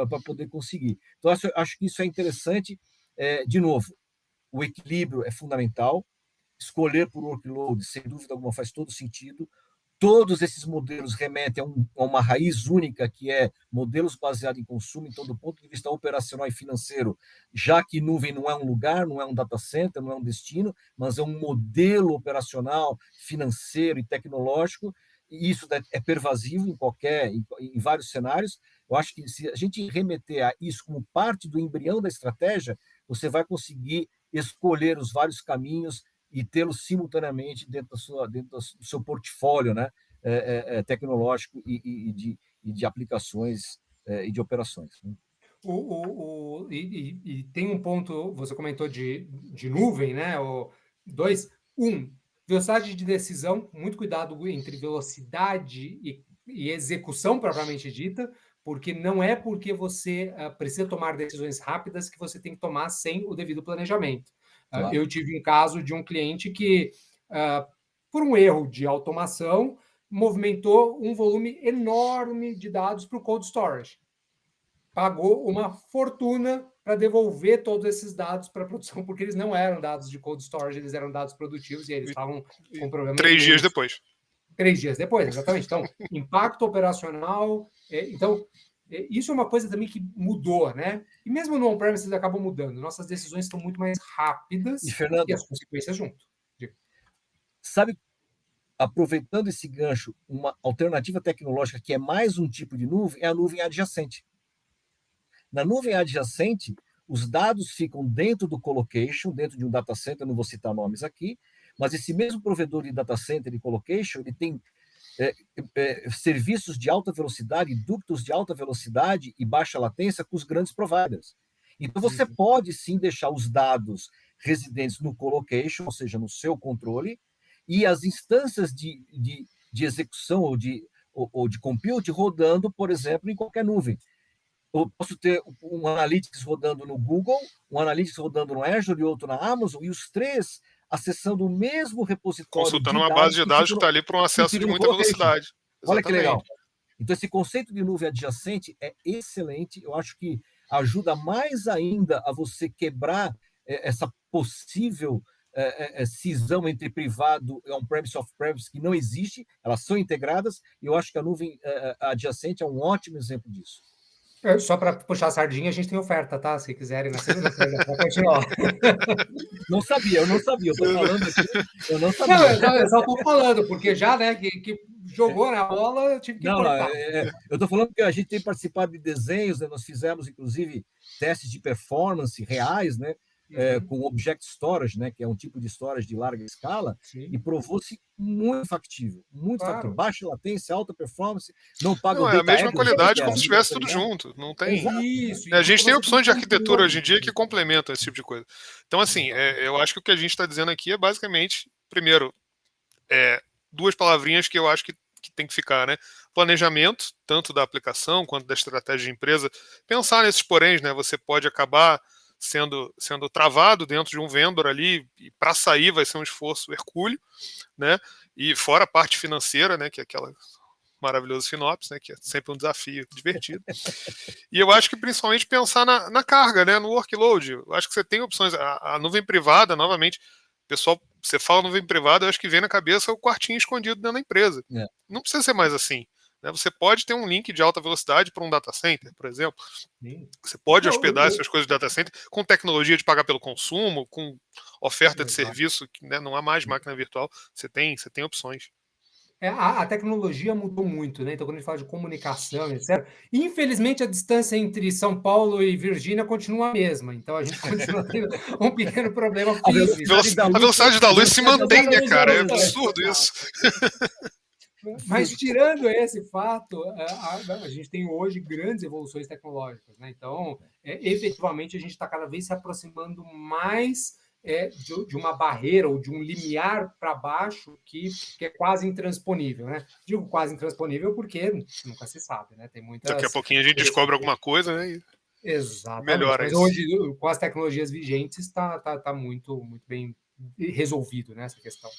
Para poder conseguir. Então, acho que isso é interessante. De novo, o equilíbrio é fundamental. Escolher por workload, sem dúvida alguma, faz todo sentido. Todos esses modelos remetem a uma raiz única, que é modelos baseados em consumo. Então, do ponto de vista operacional e financeiro, já que nuvem não é um lugar, não é um data center, não é um destino, mas é um modelo operacional, financeiro e tecnológico, e isso é pervasivo em vários cenários. Eu acho que se a gente remeter a isso como parte do embrião da estratégia, você vai conseguir escolher os vários caminhos e tê-los simultaneamente dentro do seu portfólio, né? Tecnológico e de aplicações e de operações. Né? E tem um ponto, você comentou de nuvem, né? Velocidade de decisão, muito cuidado entre velocidade e execução propriamente dita, porque não é porque você precisa tomar decisões rápidas que você tem que tomar sem o devido planejamento. Claro. Eu tive um caso de um cliente que, por um erro de automação, movimentou um volume enorme de dados para o cold storage. Pagou uma fortuna para devolver todos esses dados para a produção, porque eles não eram dados de cold storage, eles eram dados produtivos e eles estavam com problema. 3 dias depois. 3 dias depois, exatamente. Então, impacto operacional. Então, isso é uma coisa também que mudou, né? E mesmo no on-premises acabam mudando. Nossas decisões estão muito mais rápidas e as consequências junto. Sabe, aproveitando esse gancho, uma alternativa tecnológica que é mais um tipo de nuvem é a nuvem adjacente. Na nuvem adjacente, os dados ficam dentro do colocation, dentro de um data center, não vou citar nomes aqui, mas esse mesmo provedor de data center e colocation, ele tem serviços de alta velocidade, ductos de alta velocidade e baixa latência com os grandes providers. Então, você pode sim deixar os dados residentes no colocation, ou seja, no seu controle, e as instâncias de execução ou de compute rodando, por exemplo, em qualquer nuvem. Eu posso ter um Analytics rodando no Google, um Analytics rodando no Azure e outro na Amazon, e os três acessando o mesmo repositório. Consultando uma base de dados que está ali para um acesso de muita velocidade. Olha que legal. Então, esse conceito de nuvem adjacente é excelente. Eu acho que ajuda mais ainda a você quebrar essa possível cisão entre privado e on-premise e off-premise, que não existe, elas são integradas, e eu acho que a nuvem adjacente é um ótimo exemplo disso. Só para puxar a sardinha, a gente tem oferta, tá? Se quiserem na segunda-feira, para continuar. Não sabia, eu não sabia. Eu estou falando aqui, eu não Não, sabia. eu só estou falando, porque já, né, que jogou na bola, eu tive que Não, cortar. eu estou falando que a gente tem participado de desenhos, né? Nós fizemos, inclusive, testes de performance reais, né? Com Object Storage, né? Que é um tipo de storage de larga escala, Sim, e provou-se muito factível, muito factível. claro. Baixa latência, alta performance, não paga Não, o é a data mesma address, né, qualidade que é a como se tivesse tudo microseguridade. junto. Não tem. Exato. Isso, A e gente tem você opções de tem arquitetura controle. hoje em dia que complementam esse tipo de coisa. Então, assim, eu acho que o que a gente está dizendo aqui é basicamente, primeiro, duas palavrinhas que eu acho que tem que ficar, né? Planejamento, tanto da aplicação quanto da estratégia de empresa. Pensar nesses poréns, né? Você pode acabar sendo travado dentro de um vendor ali, e para sair vai ser um esforço hercúleo, né? E fora a parte financeira, né? Que é aquela maravilhosa FinOps, né? Que é sempre um desafio divertido. E eu acho que principalmente pensar na carga, né? No workload. Eu acho que você tem opções. A nuvem privada, novamente, pessoal, você fala nuvem privada, eu acho que vem na cabeça o quartinho escondido dentro da empresa. É. Não precisa ser mais assim. Né? Você pode ter um link de alta velocidade para um data center, por exemplo. Sim. Você pode Não, hospedar essas coisas de data center com tecnologia de pagar pelo consumo, com oferta de exato. serviço, que, né, não há mais máquina virtual. Você tem opções. A tecnologia mudou muito, né? Então, quando a gente fala de comunicação, etc., infelizmente a distância entre São Paulo e Virgínia continua a mesma. Então, a gente continua tendo um pequeno problema A físico. A velocidade da luz se mantém, né, cara? É Exato. absurdo isso. Mas, tirando esse fato, a gente tem hoje grandes evoluções tecnológicas, né? Então, efetivamente, a gente está cada vez se aproximando mais de uma barreira ou de um limiar para baixo que é quase intransponível, né? Digo quase intransponível porque nunca se sabe, né? Tem muitas... Daqui a pouquinho a gente descobre alguma coisa, né? E Exatamente, melhora mas isso. hoje, com as tecnologias vigentes, está muito, muito bem resolvido, né, essa questão.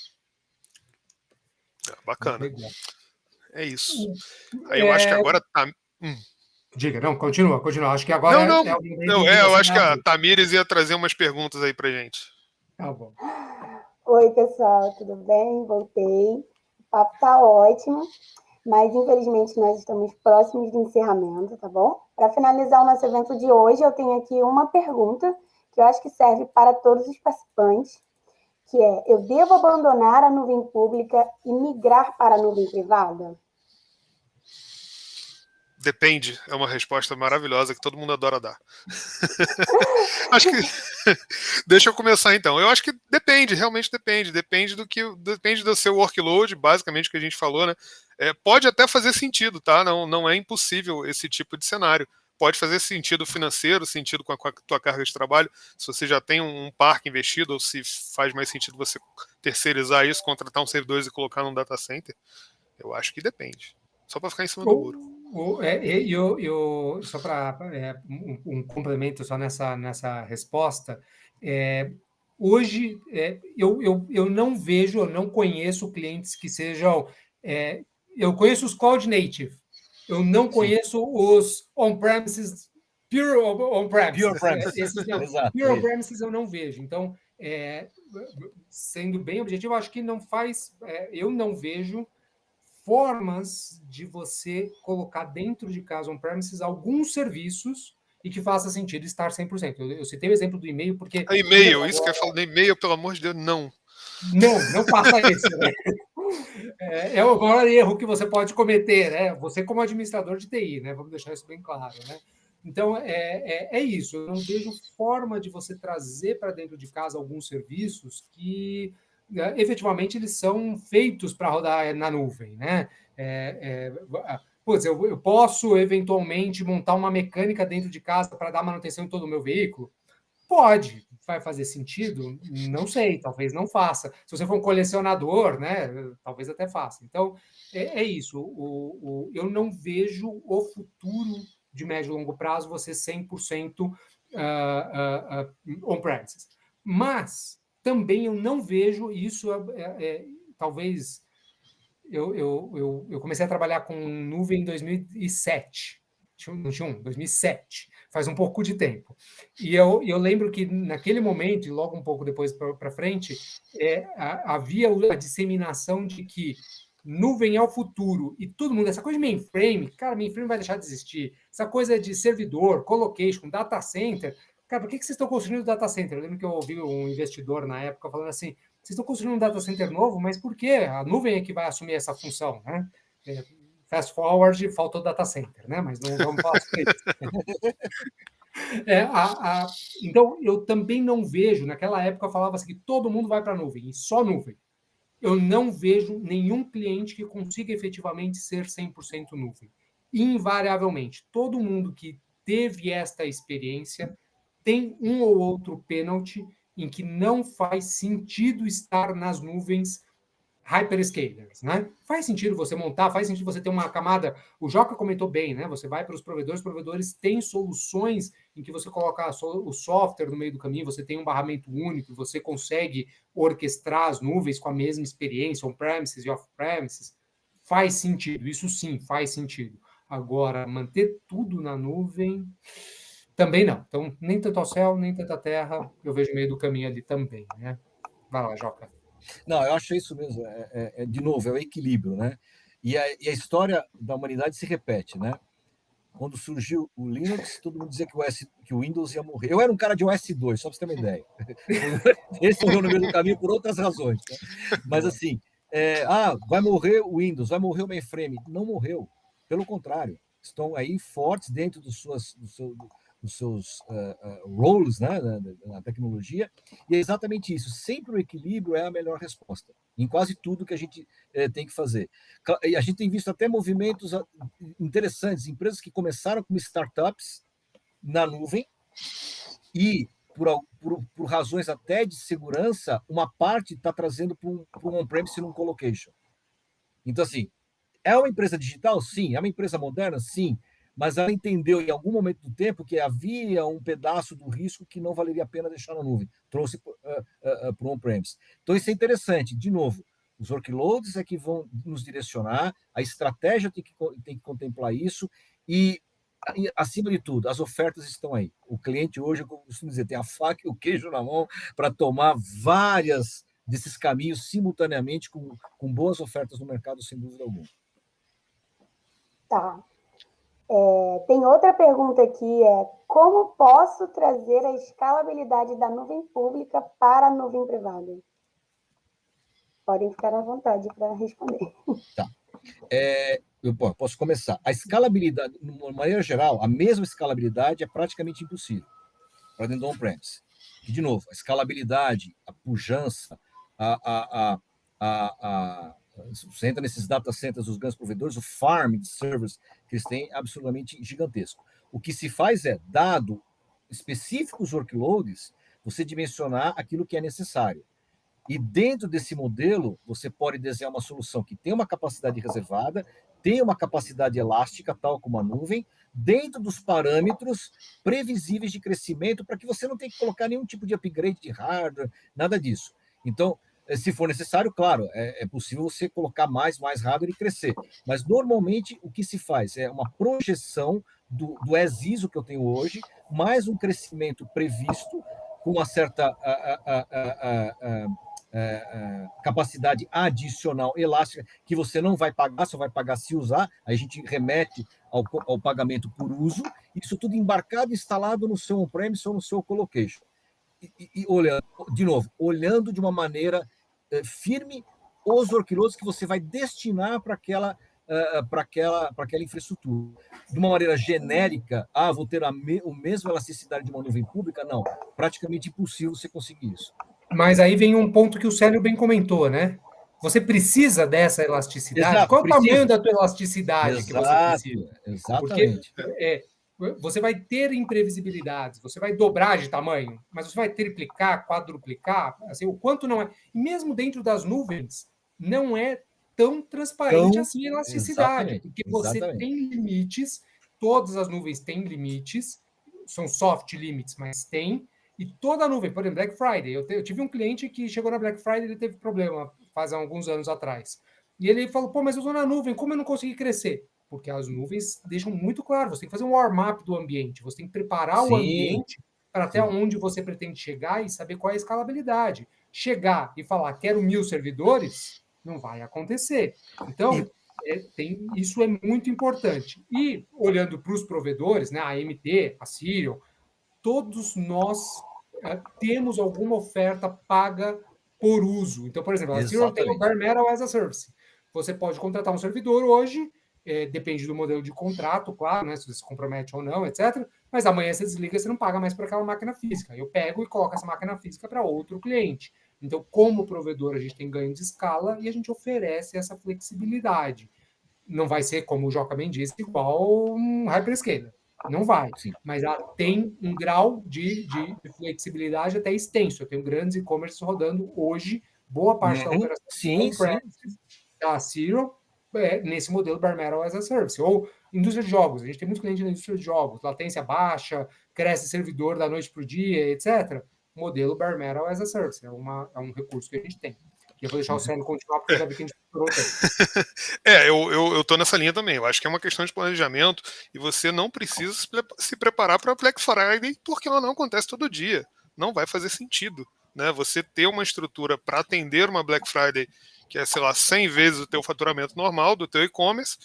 Bacana. Legal. É isso. Aí eu acho que agora tá. Diga, não, continua. Acho que agora Não, é alguém eu acho que a Tamires ia trazer umas perguntas aí pra gente. Tá bom. Oi, pessoal, tudo bem? Voltei. O papo tá ótimo, mas infelizmente nós estamos próximos do encerramento, tá bom? Para finalizar o nosso evento de hoje, eu tenho aqui uma pergunta que eu acho que serve para todos os participantes, que é: eu devo abandonar a nuvem pública e migrar para a nuvem privada? Depende, é uma resposta maravilhosa que todo mundo adora dar. Acho que deixa eu começar então. Eu acho que depende, realmente depende. Depende do seu workload, basicamente, que a gente falou, né? Pode até fazer sentido, tá? Não é impossível esse tipo de cenário. Pode fazer sentido financeiro, sentido com a tua carga de trabalho, se você já tem um parque investido, ou se faz mais sentido você terceirizar isso, contratar um servidor e colocar num data center. Eu acho que depende. Só para ficar em cima do muro. Só para um complemento só nessa resposta, hoje eu não vejo, eu não conheço clientes que sejam... eu conheço os Cloud Native, eu não conheço os on-premises, pure on-premises. Pure on-premises eu não vejo. Então, sendo bem objetivo, acho que não faz... eu não vejo formas de você colocar dentro de casa on-premises alguns serviços e que faça sentido estar 100%. Eu citei o exemplo do e-mail porque... E-mail, isso que eu falo, e-mail, pelo amor de Deus, não. Não faça isso, né? É o maior erro que você pode cometer, né? Você como administrador de TI, né? Vamos deixar isso bem claro, né? Então, é isso. Eu não vejo forma de você trazer para dentro de casa alguns serviços que efetivamente eles são feitos para rodar na nuvem, né? Eu posso eventualmente montar uma mecânica dentro de casa para dar manutenção em todo o meu veículo? Pode. Vai fazer sentido? Não sei, talvez não faça. Se você for um colecionador, né, talvez até faça. Então, é isso. Eu não vejo o futuro de médio e longo prazo você 100% on-premises. Mas também eu não vejo isso, talvez... Eu comecei a trabalhar com nuvem em 2007. Não tinha 2007. Faz um pouco de tempo. E eu lembro que naquele momento, e logo um pouco depois para frente, havia a disseminação de que nuvem é o futuro, e todo mundo, essa coisa de mainframe, cara, mainframe vai deixar de existir. Essa coisa de servidor, colocation, data center, cara, por que vocês estão construindo data center? Eu lembro que eu ouvi um investidor na época falando assim, vocês estão construindo um data center novo, mas por quê? A nuvem é que vai assumir essa função, né? Fast forward, faltou data center, né? Mas não vamos falar sobre isso. Então, eu também não vejo, naquela época falava-se que todo mundo vai para a nuvem, e só nuvem. Eu não vejo nenhum cliente que consiga efetivamente ser 100% nuvem. Invariavelmente, todo mundo que teve esta experiência tem um ou outro pênalti em que não faz sentido estar nas nuvens hyperscalers, né? Faz sentido você montar, faz sentido você ter uma camada. O Joca comentou bem, né? Você vai para os provedores têm soluções em que você coloca o software no meio do caminho, você tem um barramento único, você consegue orquestrar as nuvens com a mesma experiência, on-premises e off-premises. Faz sentido, isso sim, faz sentido. Agora, manter tudo na nuvem, também não. Então, nem tanto ao céu, nem tanto à terra, eu vejo meio do caminho ali também, né? Vai lá, Joca. Não, eu acho isso mesmo. De novo, é o equilíbrio, né? E a história da humanidade se repete, né? Quando surgiu o Linux, todo mundo dizia que o Windows ia morrer. Eu era um cara de OS2, só para você ter uma ideia. Esse morreu no meio do caminho por outras razões. Né? Mas assim, vai morrer o Windows, vai morrer o mainframe. Não morreu. Pelo contrário, estão aí fortes dentro dos seus roles, né, na tecnologia, e é exatamente isso. Sempre o equilíbrio é a melhor resposta, em quase tudo que a gente tem que fazer. E a gente tem visto até movimentos interessantes, empresas que começaram como startups na nuvem e, por razões até de segurança, uma parte está trazendo para um on-premise num colocation. Então, assim, é uma empresa digital? Sim. É uma empresa moderna? Sim. Mas ela entendeu em algum momento do tempo que havia um pedaço do risco que não valeria a pena deixar na nuvem. Trouxe para o on-premise. Então, isso é interessante. De novo, os workloads é que vão nos direcionar, a estratégia tem que contemplar isso e, acima de tudo, as ofertas estão aí. O cliente hoje, eu costumo dizer, tem a faca e o queijo na mão para tomar várias desses caminhos simultaneamente com boas ofertas no mercado, sem dúvida alguma. Tá. Tem outra pergunta aqui, como posso trazer a escalabilidade da nuvem pública para a nuvem privada? Podem ficar à vontade para responder. Tá. Eu posso começar. A escalabilidade, de uma maneira geral, a mesma escalabilidade é praticamente impossível para dentro do on-premise. De novo, a escalabilidade, a pujança, você entra nesses data centers dos grandes provedores, o farm de servers que eles têm é absolutamente gigantesco. O que se faz é, dado específicos workloads, você dimensionar aquilo que é necessário. E dentro desse modelo, você pode desenhar uma solução que tem uma capacidade reservada, tem uma capacidade elástica, tal como a nuvem, dentro dos parâmetros previsíveis de crescimento, para que você não tenha que colocar nenhum tipo de upgrade de hardware, nada disso. Então, se for necessário, claro, é possível você colocar mais hardware e crescer. Mas, normalmente, o que se faz é uma projeção do as-is que eu tenho hoje, mais um crescimento previsto, com uma certa capacidade adicional elástica, que você não vai pagar, só vai pagar se usar, aí a gente remete ao pagamento por uso, isso tudo embarcado, instalado no seu on-premise ou no seu colocation. E olhando, de novo, olhando de uma maneira firme os workloads que você vai destinar para aquela infraestrutura. De uma maneira genérica, vou ter a mesma elasticidade de uma nuvem pública? Não, praticamente impossível você conseguir isso. Mas aí vem um ponto que o Célio bem comentou, né? Você precisa dessa elasticidade? Exato, Qual o tamanho da tua elasticidade que você precisa? Exatamente. Porque você vai ter imprevisibilidades, você vai dobrar de tamanho, mas você vai triplicar, quadruplicar, assim, o quanto não é. E mesmo dentro das nuvens, não é tão transparente assim a elasticidade, porque você tem limites, todas as nuvens têm limites, são soft limits, mas tem, e toda a nuvem, por exemplo, Black Friday, eu tive um cliente que chegou na Black Friday, ele teve problema faz alguns anos atrás, e ele falou, mas eu estou na nuvem, como eu não consegui crescer? Porque as nuvens deixam muito claro, você tem que fazer um warm-up do ambiente, você tem que preparar o ambiente para até onde você pretende chegar e saber qual é a escalabilidade. Chegar e falar, quero 1000 servidores, Não vai acontecer. Então, isso é muito importante. E, olhando para os provedores, né, a AMT, a Sirion, todos nós temos alguma oferta paga por uso. Então, por exemplo, a Sirion tem o Bare Metal as a Service. Você pode contratar um servidor hoje, depende do modelo de contrato, claro, né, se você se compromete ou não, etc. Mas amanhã você desliga, você não paga mais por aquela máquina física. Eu pego e coloco essa máquina física para outro cliente. Então, como provedor, a gente tem ganho de escala e a gente oferece essa flexibilidade. Não vai ser, como o Joca bem disse, igual um hyperscaler. Não vai. Sim. Mas ela tem um grau de flexibilidade até extenso. Eu tenho grandes e-commerce rodando hoje, boa parte da operação da Sirion nesse modelo Bare Metal as a Service. Ou indústria de jogos. A gente tem muitos clientes na indústria de jogos. Latência baixa, cresce servidor da noite para o dia, etc. Modelo Bare Metal as a Service. É um recurso que a gente tem. E eu vou deixar o Célio continuar, porque eu já vi que a gente falou também. Eu tô nessa linha também. Eu acho que é uma questão de planejamento e você não precisa se preparar para Black Friday, porque ela não acontece todo dia. Não vai fazer sentido, né? Você ter uma estrutura para atender uma Black Friday que é, sei lá, 100 vezes o teu faturamento normal do teu e-commerce,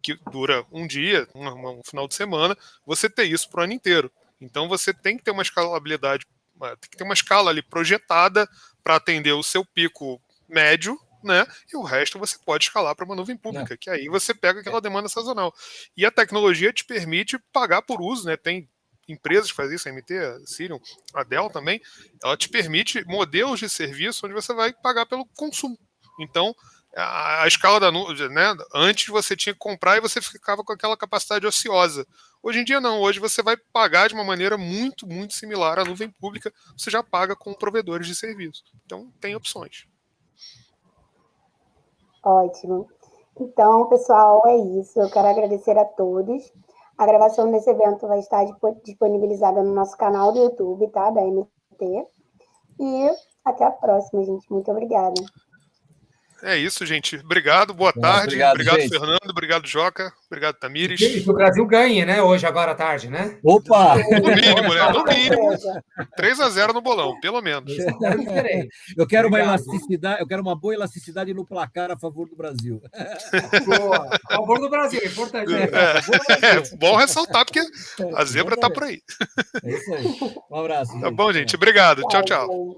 que dura um dia, um final de semana, você ter isso pro ano inteiro. Então você tem que ter uma escalabilidade, tem que ter uma escala ali projetada para atender o seu pico médio, né? E o resto você pode escalar para uma nuvem pública, que aí você pega aquela demanda sazonal. E a tecnologia te permite pagar por uso, né? Tem empresas que fazem isso, a MT, a Sirion, a Dell também, ela te permite modelos de serviço onde você vai pagar pelo consumo. Então, a escala da nuvem, né? Antes você tinha que comprar e você ficava com aquela capacidade ociosa. Hoje em dia não, hoje você vai pagar de uma maneira muito, muito similar à nuvem pública, você já paga com provedores de serviço. Então, tem opções. Ótimo. Então, pessoal, é isso. Eu quero agradecer a todos. A gravação desse evento vai estar disponibilizada no nosso canal do YouTube, tá? Da MT. E até a próxima, gente. Muito obrigada. É isso, gente. Obrigado, boa tarde. Obrigado Fernando. Obrigado, Joca. Obrigado, Tamires. E que o Brasil ganhe, né? Hoje, agora à tarde, né? Opa! No mínimo, né? No mínimo. 3-0 no bolão, pelo menos. Eu quero uma elasticidade, eu quero uma boa elasticidade no placar a favor do Brasil. Boa. A favor do Brasil, é importante. Bom ressaltar, porque a zebra está por aí. É isso aí. Um abraço. Tá bom, gente. Obrigado. Tchau, tchau.